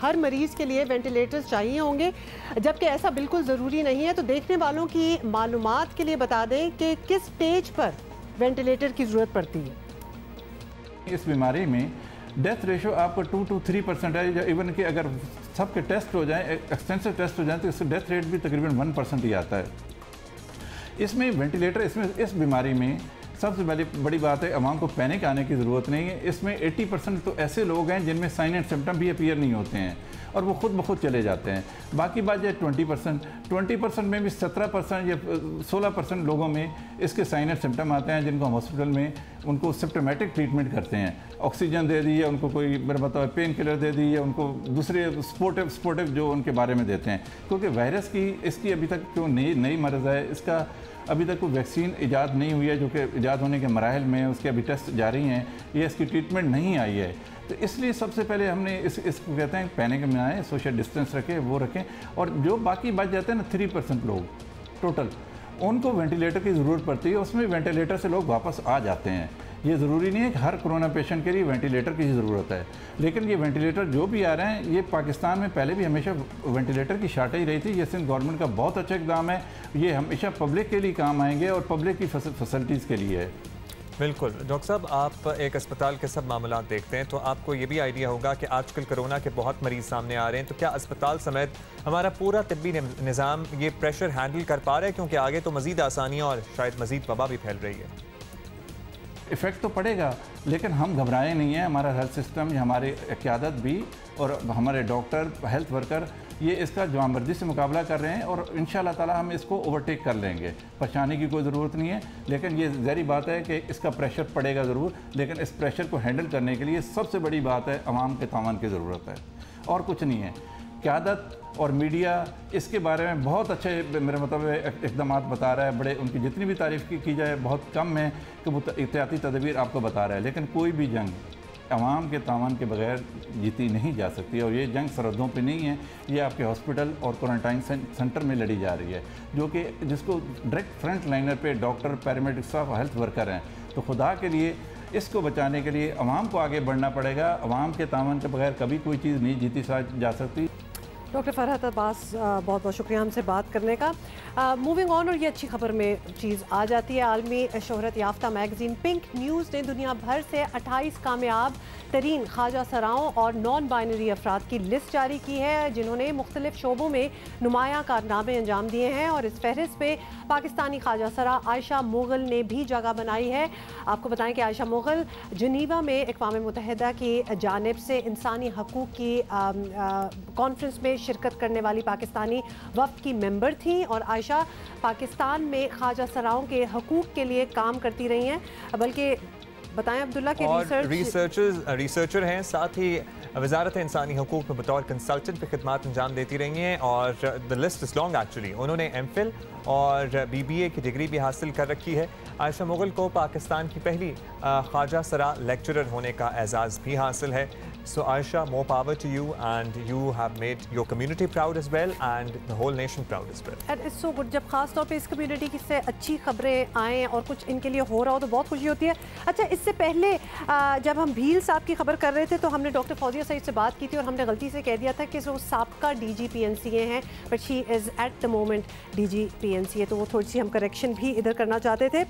हर मरीज़ के लिए वेंटिलेटर्स चाहिए होंगे, जबकि ऐसा बिल्कुल ज़रूरी नहीं है। तो देखने वालों की मालूमात के लिए बता दें कि किस स्टेज पर वेंटिलेटर की ज़रूरत पड़ती है। इस बीमारी में डेथ रेशो आपका 2 to 3% है, या इवन कि अगर सबके टेस्ट हो जाएं, एक्सटेंसिव टेस्ट हो जाएं, तो इससे डेथ रेट भी तकरीबन 1% ही आता है। इसमें वेंटिलेटर, इसमें इस बीमारी में सबसे बड़ी बात है, अवाम को पैनिक आने की ज़रूरत नहीं है। इसमें 80% तो ऐसे लोग हैं जिनमें साइन एंड सिम्टम भी अपीयर नहीं होते हैं और वो खुद ब खुद चले जाते हैं। बाकी बात है 20% में भी 17% या 16% लोगों में इसके साइन एंड सिम्टम आते हैं, जिनको हम हॉस्पिटल में उनको सिम्टमेटिक ट्रीटमेंट करते हैं। ऑक्सीजन दे दी, या उनको कोई मेरा बताओ पेन किलर दे दी, या उनको दूसरे स्पोर्टिव जो उनके बारे में देते हैं, क्योंकि वायरस की इसकी अभी तक जो नई मर्ज़ है, इसका अभी तक कोई वैक्सीन ईजाद नहीं हुई है, जो कि ईजाद होने के मराहल में उसके अभी टेस्ट जारी हैं, ये इसकी ट्रीटमेंट नहीं आई है। तो इसलिए सबसे पहले हमने इसको कहते हैं पैनिक में आए, सोशल डिस्टेंस रखें, वो रखें। और जो बाकी बच जाते हैं ना 3% लोग टोटल, उनको वेंटिलेटर की ज़रूरत पड़ती है, उसमें वेंटिलेटर से लोग वापस आ जाते हैं। ये ज़रूरी नहीं है कि हर कोरोना पेशेंट के लिए वेंटिलेटर की ज़रूरत है, लेकिन ये वेंटिलेटर जो भी आ रहे हैं, ये पाकिस्तान में पहले भी हमेशा वेंटिलेटर की शार्टेज रही थी। ये सिंध गवर्नमेंट का बहुत अच्छा इक़दाम है, ये हमेशा पब्लिक के लिए काम आएंगे और पब्लिक की फैसिलिटीज़ के लिए है। बिल्कुल। डॉक्टर साहब, आप एक अस्पताल के सब मामला देखते हैं तो आपको ये भी आइडिया होगा कि आजकल कोरोना के बहुत मरीज़ सामने आ रहे हैं, तो क्या अस्पताल समेत हमारा पूरा तिब्बी निज़ाम ये प्रेशर हैंडल कर पा रहा है, क्योंकि आगे तो मज़ीद आसानियाँ और शायद मज़ीद वबा भी फैल रही है? इफ़ेक्ट तो पड़ेगा, लेकिन हम घबराए नहीं हैं। हमारा हेल्थ सिस्टम, हमारी क़यादत भी और हमारे डॉक्टर, हेल्थ वर्कर, ये इसका जवाबमर्दी से मुकाबला कर रहे हैं और इंशाअल्लाह ताला हम इसको ओवरटेक कर लेंगे। परेशानी की कोई ज़रूरत नहीं है, लेकिन ये ज़ाहिर बात है कि इसका प्रेशर पड़ेगा ज़रूर, लेकिन इस प्रेशर को हैंडल करने के लिए सबसे बड़ी बात है अवाम के तावन की ज़रूरत है और कुछ नहीं है। क़यादत और मीडिया इसके बारे में बहुत अच्छे मेरे मतलब इक़दाम बता रहा है, बड़े उनकी जितनी भी तारीफ़ की जाए बहुत कम है कि वो एहतियाती तदबीर आपको बता रहा है, लेकिन कोई भी जंग अवाम के तावन के बगैर जीती नहीं जा सकती। और ये जंग सरहदों पे नहीं है, ये आपके हॉस्पिटल और क्वारंटाइन सेंटर में लड़ी जा रही है, जो कि जिसको डायरेक्ट फ्रंट लाइनर पे doctor, paramedic staff, health worker हैं। तो खुदा के लिए इसको बचाने के लिए अवाम को आगे बढ़ना पड़ेगा। अवाम के तावन के बगैर कभी कोई चीज़ नहीं जीती जा सकती। डॉक्टर फरहत अब्बास, बहुत बहुत शुक्रिया हमसे बात करने का। मूविंग ऑन, और ये अच्छी खबर में चीज़ आ जाती है। आलमी शोहरत याफ्ता मैगज़ीन पिंक न्यूज़ ने दुनिया भर से 28 कामयाब तरीन ख्वाजा सराओं और नॉन बाइनरी अफराद की लिस्ट जारी की है, जिन्होंने मुख्तलिफ शोबों में नुमायाँ कारनामे अंजाम दिए हैं। और इस फहरिस्त पे पाकिस्तानी ख्वाजा सरा आयशा मुगल ने भी जगह बनाई है। आपको बताएं कि आयशा मुगल जिनीवा में अक़वाम मुत्तहिदा की जानिब से इंसानी हकूक़ की कॉन्फ्रेंस में शिरकत करने वाली पाकिस्तानी वफ़द की मेंबर थीं और आयशा पाकिस्तान में ख्वाजा सराओं के हकूक़ के लिए काम करती रही हैं। बल्कि बताएं अब्दुल्ला के रिसर्चर हैं, साथ ही वजारत इंसानी हकूक़ में बतौर कंसल्टेंट पे खिदमात अंजाम देती रही हैं। और the list is long actually. उन्होंने MPhil और BBA की डिग्री भी हासिल कर रखी है। आयशा मुगल को पाकिस्तान की पहली ख्वाजा सरा लेक्चरर होने का एजाज़ भी हासिल है। So Aisha, more power to you, and you have made your community proud as well, and the whole nation proud as well. And it's so good जब खास तौर पे इस कम्युनिटी की से अच्छी खबरें आएँ और कुछ इनके लिए हो रहा हो तो बहुत खुशी होती है। अच्छा, इससे पहले जब हम भील साहब की खबर कर रहे थे तो हमने डॉक्टर फौजिया सईद से बात की थी और हमने गलती से कह दिया था कि वो साबका DG PNCA हैं, but she is at the moment DG PNCA, तो वो थोड़ी सी हम करेक्शन भी इधर करना चाहते थे।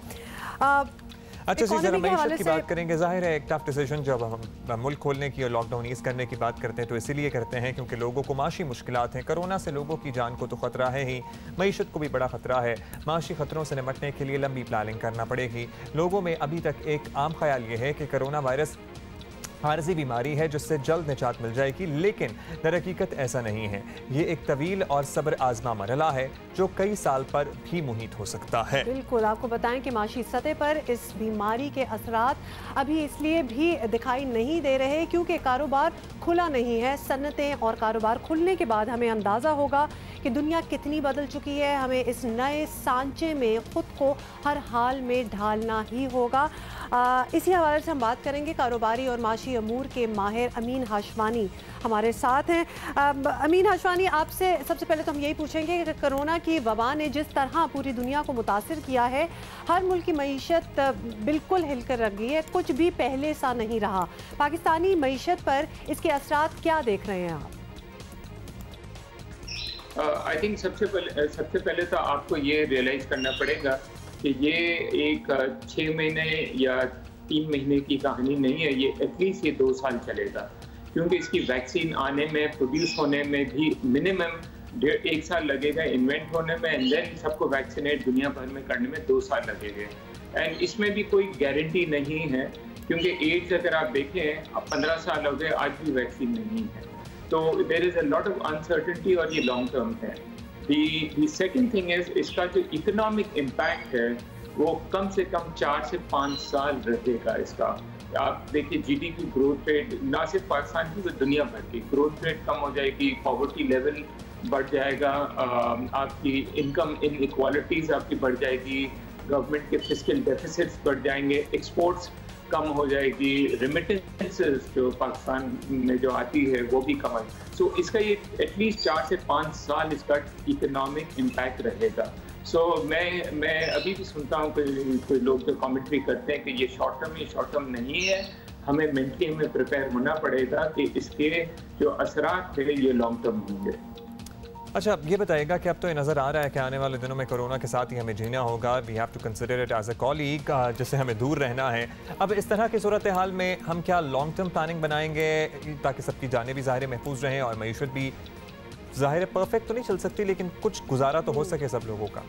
अच्छा जी, जरा मईशत की बात करेंगे। ज़ाहिर है एक टफ डिसीजन जब हम मुल्क खोलने की और लॉकडाउन ईज़ करने की बात करते हैं तो इसीलिए करते हैं क्योंकि लोगों को माशी मुश्किलात हैं। कोरोना से लोगों की जान को तो ख़तरा है ही, मईशत को भी बड़ा ख़तरा है। माशी ख़तरों से निपटने के लिए लंबी प्लानिंग करना पड़ेगी। लोगों में अभी तक एक आम ख्याल ये है कि कोरोना वायरस आरजी बीमारी है जिससे जल्द निजात मिल जाएगी, लेकिन दरहकीकत ऐसा नहीं है। ये एक तवील और सब्र आजमा मरहला है जो कई साल पर भी मुहित हो सकता है। बिल्कुल, आपको बताएं कि माशी सतह पर इस बीमारी के असरात अभी इसलिए भी दिखाई नहीं दे रहे क्योंकि कारोबार खुला नहीं है। सन्नतें और कारोबार खुलने के बाद हमें अंदाज़ा होगा कि दुनिया कितनी बदल चुकी है। हमें इस नए सांचे में ख़ुद को हर हाल में ढालना ही होगा। इसी हवाले से हम बात करेंगे। कारोबारी और माशी अमूर के माहिर अमीन हाशवानी हमारे साथ हैं। अमीन हाशवानी, आपसे सबसे पहले तो हम यही पूछेंगे कि कोरोना की वबा ने जिस तरह पूरी दुनिया को मुतासिर किया है, हर मुल्क की मईशत बिल्कुल हिलकर रख गई है, कुछ भी पहले सा नहीं रहा। पाकिस्तानी मईशत पर इसके असरात क्या देख रहे हैं आप? आई थिंक सबसे पहले तो आपको ये रियलाइज़ करना पड़ेगा कि ये एक 6 महीने या 3 महीने की कहानी नहीं है। ये एटलीस्ट ये 2 साल चलेगा, क्योंकि इसकी वैक्सीन आने में, प्रोड्यूस होने में भी मिनिमम 1.5 साल लगेगा, इन्वेंट होने में, एंड देन सबको वैक्सीनेट दुनिया भर में करने में 2 साल लगेंगे। एंड इसमें भी कोई गारंटी नहीं है, क्योंकि एज अगर आप देखें, अब 15 साल हो गए, आज भी वैक्सीन नहीं है। तो there is a lot of uncertainty और ये लॉन्ग टर्म है। दी सेकेंड थिंग इज, इसका जो इकोनॉमिक इम्पैक्ट है वो कम से कम 4 से 5 साल रहेगा। इसका आप देखिए, जीडीपी ग्रोथ रेट ना सिर्फ पाकिस्तान की, तो दुनिया भर की ग्रोथ रेट कम हो जाएगी, पॉवर्टी लेवल बढ़ जाएगा, आपकी इनकम इनइक्वालिटीज़ आपकी बढ़ जाएगी, गवर्नमेंट के फिस्कल डेफिसिट्स बढ़ जाएंगे, एक्सपोर्ट्स कम हो जाएगी, रेमिटेंसेस जो पाकिस्तान में जो आती है वो भी कम है। सो इसका ये एटलीस्ट 4 से 5 साल इसका इकोनॉमिक इम्पैक्ट रहेगा। सो मैं अभी भी सुनता हूँ कोई लोग जो कमेंट्री करते हैं कि ये शॉर्ट टर्म नहीं है, हमें मेंटली हमें प्रिपेयर होना पड़ेगा कि इसके जो असरात है ये लॉन्ग टर्म होंगे। अच्छा, ये बताइएगा कि अब तो ये नज़र आ रहा है कि आने वाले दिनों में कोरोना के साथ ही हमें जीना होगा। We have to consider it as a colleague, जिससे हमें दूर रहना है। अब इस तरह की सूरत हाल में हम क्या लॉन्ग टर्म प्लानिंग बनाएंगे ताकि सबकी जानें भी ज़ाहिर महफूज रहें और मईशत भी ज़ाहिर परफेक्ट तो नहीं चल सकती, लेकिन कुछ गुजारा तो हो सके सब लोगों का?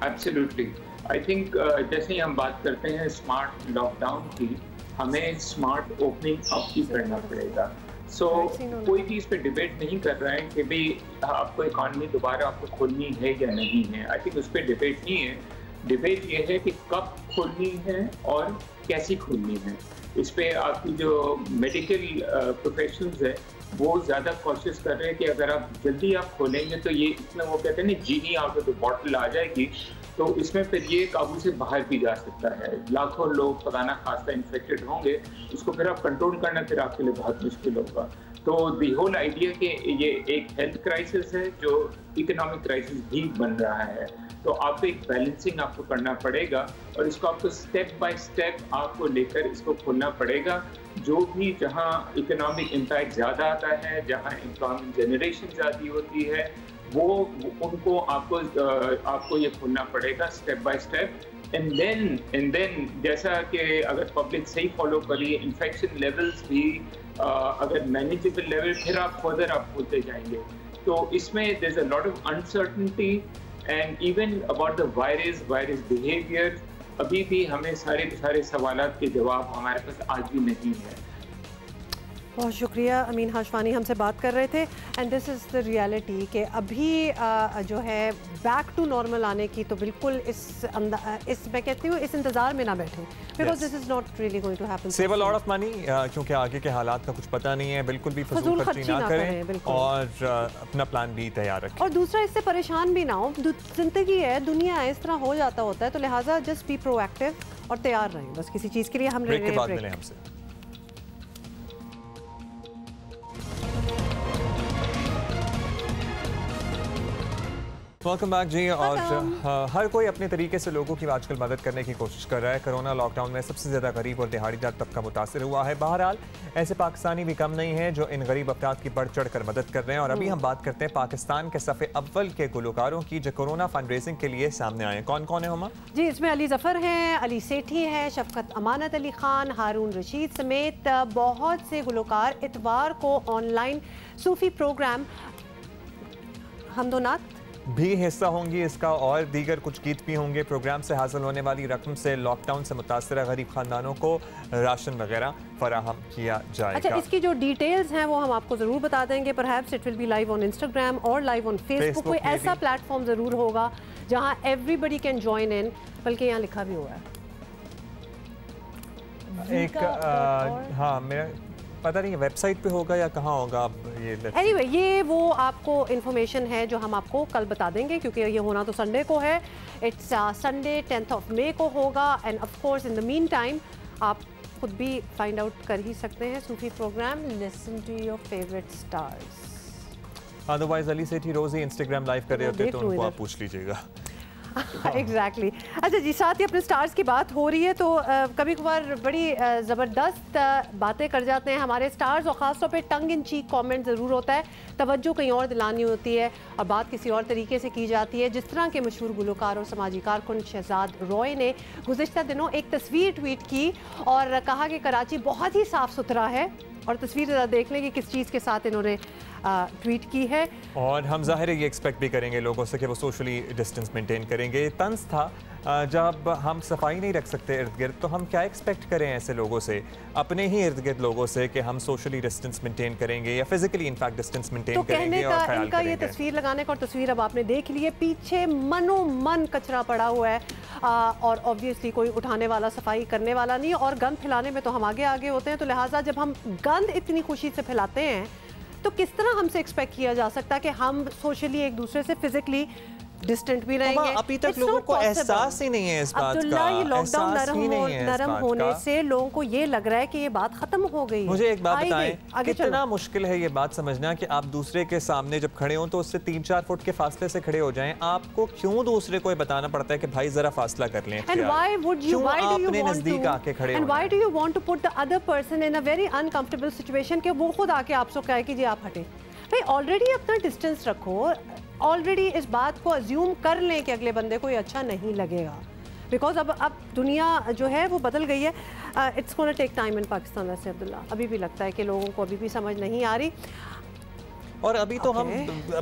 एब्सोल्युटली, आई थिंक जैसे ही हम बात करते हैं स्मार्ट लॉकडाउन की, हमें स्मार्ट ओपनिंग अप भी करना पड़ेगा। सो कोई भी इस पर डिबेट नहीं कर रहा है कि भाई आपको इकॉनमी दोबारा आपको खोलनी है या नहीं है। आई थिंक उस पर डिबेट नहीं है। डिबेट ये है कि कब खोलनी है और कैसी खोलनी है। इस पर आपकी जो मेडिकल प्रोफेशनल्स है वो ज़्यादा कोशिश कर रहे हैं कि अगर आप जल्दी आप खोलेंगे तो ये इतना, वो कहते हैं ना, जीनी आउट ऑफ द बॉटल आ जाएगी, तो इसमें फिर ये काबू से बाहर भी जा सकता है। लाखों लोग खुदा खास्ता इन्फेक्टेड होंगे, उसको फिर आप कंट्रोल करना फिर आपके लिए बहुत मुश्किल होगा। तो दी होल आइडिया कि ये एक हेल्थ क्राइसिस है जो इकोनॉमिक क्राइसिस भी बन रहा है, तो आपको एक बैलेंसिंग आपको करना पड़ेगा और इसको आपको स्टेप बाय स्टेप आपको लेकर इसको खोलना पड़ेगा। जो भी जहाँ इकोनॉमिक इम्पैक्ट ज़्यादा आता है, जहाँ एम्प्लॉयमेंट जनरेशन ज़्यादा होती है, वो उनको आपको ये खोलना पड़ेगा step by step. And then जैसा कि अगर पब्लिक सही फॉलो करी, इन्फेक्शन लेवल्स भी अगर मैनेजेबल लेवल, फिर आप फर्दर आप खोलते जाएंगे। तो इसमें there is a lot of uncertainty and even about the virus behaviour, अभी भी हमें सारे सवालात के जवाब हमारे पास आज भी नहीं है। बहुत शुक्रिया। अमीन हाशवानी हमसे बात कर रहे थे। And this is the reality कि अभी जो है बैक टू नॉर्मल आने की तो बिल्कुल इस मैं कहती हूँ इस इंतज़ार में ना बैठे, because this is not really going to happen. Save a lot of money, क्योंकि आगे के हालात का कुछ पता नहीं है। बिल्कुल भी फजूल खर्ची ना करें और अपना प्लान भी तैयार रखें। और दूसरा, इससे परेशान भी ना हो। ज़िंदगी है, दुनिया इस तरह हो जाता होता है, तो लिहाजा जस्ट बी प्रोएक्टिव और तैयार रहें बस किसी चीज़ के लिए। हम ब्रेक के बाद मिलें हमसे। वेलकम बैक जी। और हर कोई अपने तरीके से लोगों की आजकल मदद करने की कोशिश कर रहा है। कोरोना लॉकडाउन में सबसे ज़्यादा गरीब और दिहाड़ीदार तबका मुतासर हुआ है। बहरहाल ऐसे पाकिस्तानी भी कम नहीं हैं जो इन गरीब अफराद की बढ़ चढ़ कर मदद कर रहे हैं। और अभी हम बात करते हैं पाकिस्तान के सफ़े अव्वल के गुलकारों की जो कोरोना फंड रेजिंग के लिए सामने आए। कौन कौन है हुमा? जी, इसमें अली ज़फ़र हैं, अली सेठी हैं, शफकत अमानत अली खान, हारून रशीद समेत बहुत से गुलकार इतवार को ऑनलाइन सूफी प्रोग्राम हमदोनात भी हिस्सा होंगी इसका और दीगर कुछ गीत भी होंगे। प्रोग्राम से हासिल होने वाली रकम से लॉकडाउन से मुतासरा गरीब खानदानों को राशन वगैरह फराहम किया जाएगा। अच्छा, इसकी जो डिटेल्स हैं वो हम आपको ज़रूर बता देंगे। Perhaps it will be live on Instagram और लाइव ऑन फेसबुक। कोई ऐसा प्लेटफॉर्म ज़रूर होगा जहाँ एवरीबडी कैन ज्वाइन इन, बल्कि यहाँ लिखा भी हुआ है एक हाँ, मेरा पता नहीं वेबसाइट पे होगा या कहाँ होगा अब ये। Anyway, ये वो आपको इन्फॉर्मेशन है जो हम आपको कल बता देंगे, क्योंकि ये होना तो संडे को है। It's Sunday 10th of May को होगा। And of course in the meantime आप खुद भी फाइंड आउट कर ही सकते हैं सूफी program, listen to your favourite stars. Otherwise Ali Sethi रोज ही इंस्टाग्राम लाइव कर रहे होते तो उनको आप पूछ लीजिएगा। एग्जैक्टली अच्छा जी, साथ ही अपने स्टार्स की बात हो रही है तो कभी कभार बड़ी ज़बरदस्त बातें कर जाते हैं हमारे स्टार्स, और ख़ासतौर पे टंग इन चीक कमेंट ज़रूर होता है, तवज्जो कहीं और दिलानी होती है और बात किसी और तरीके से की जाती है। जिस तरह के मशहूर गुलकार और समाजी कारकुन शहजाद रॉय ने गुज़िश्ता दिनों एक तस्वीर ट्वीट की और कहा कि कराची बहुत ही साफ़ सुथरा है, और तस्वीर ज़रा देख लें कि किस चीज़ के साथ इन्होंने ट्वीट की है। और हम ज़ाहिर है ये एक्सपेक्ट भी करेंगे लोगों से कि वो सोशली डिस्टेंस मेंटेन करेंगे। तंज था जब हम सफाई नहीं रख सकते इर्द गिर्द, तो हम क्या एक्सपेक्ट करें ऐसे लोगों से, अपने ही इर्द गिर्द लोगों से, कि हम सोशली डिस्टेंस मेंटेन करेंगे या फिजिकली इनफैक्ट डिस्टेंस मेंटेन करेंगे और ख्याल इनका करेंगे। ये तस्वीर लगाने का, और तस्वीर अब आपने देख ली है, पीछे मनोमन कचरा पड़ा हुआ है और ऑब्वियसली कोई उठाने वाला, सफाई करने वाला नहीं, और गंद फैलाने में तो हम आगे आगे होते हैं। तो लिहाजा जब हम गंद इतनी खुशी से फैलाते हैं तो किस तरह हमसे एक्सपेक्ट किया जा सकता है कि हम सोशली एक दूसरे से फिजिकली डिस्टेंट भी रहेंगे। अभी तक लोगों को एहसास ही नहीं है इस बात का। ये लॉकडाउन नरम होने से लोगों को ये लग रहा है कि ये बात खत्म हो गई। मुझे एक बात बताएं, कितना मुश्किल है ये बात समझना कि आप दूसरे के सामने जब खड़े हो तो उससे 3-4 फुट के फासले से खड़े हो जाएं। आपको क्यों दूसरे को बताना पड़ता है कि भाई जरा फासला कर लें? And why would you, why do you want नजदीक आके खड़े and why do you want to put the other person in a very uncomfortable situation कि वो खुद आके आपसे कहे कि जी आप हटे? भाई ऑलरेडी अपना डिस्टेंस रखो, ऑलरेडी इस बात को अज्यूम कर लें कि अगले बंदे को ये अच्छा नहीं लगेगा, बिकॉज अब दुनिया जो है वो बदल गई है। It's gonna take time in Pakistan. वैसे अब्दुल्ला, अभी भी लगता है कि लोगों को अभी भी समझ नहीं आ रही, और अभी तो हम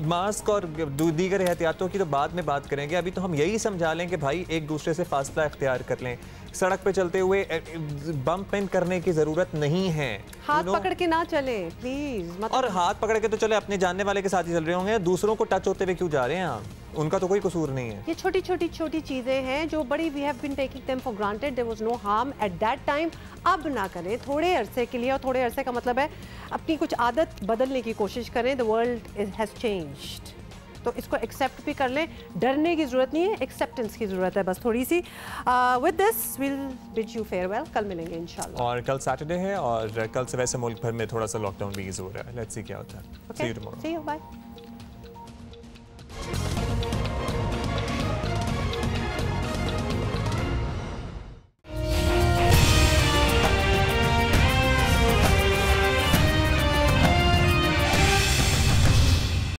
मास्क और दीगर एहतियातों की तो बाद में बात करेंगे। अभी तो हम यही समझा लें कि भाई एक दूसरे से फासला इख्तियार कर लें। सड़क पे चलते हुए बम पेन करने की जरूरत नहीं है, हाथ पकड़ के ना चले प्लीज। और हाथ पकड़ के तो चले अपने जानने वाले के साथ ही चल रहे होंगे, दूसरों को टच होते हुए क्यों जा रहे हैं आप? उनका तो कोई कसूर नहीं है। ये छोटी छोटी चीजें हैं जो बड़ी we have been taking them for granted, there was no harm at that time. अब ना करें थोड़े अरसे के लिए, और थोड़े अरसे का मतलब है अपनी कुछ आदत बदलने की कोशिश करें। द वर्ल्ड हैज चेंज्ड, तो इसको एक्सेप्ट भी कर लें। डरने की जरूरत नहीं है, एक्सेप्टेंस की जरूरत है बस थोड़ी सी। With this will bid you farewell, कल मिलेंगे इंशाल्लाह। और कल सैटरडे है और कल से वैसे मुल्क भर में थोड़ा सा लॉकडाउन भी ईज हो रहा है। लेट्स सी क्या होता है। See you tomorrow. See you, bye.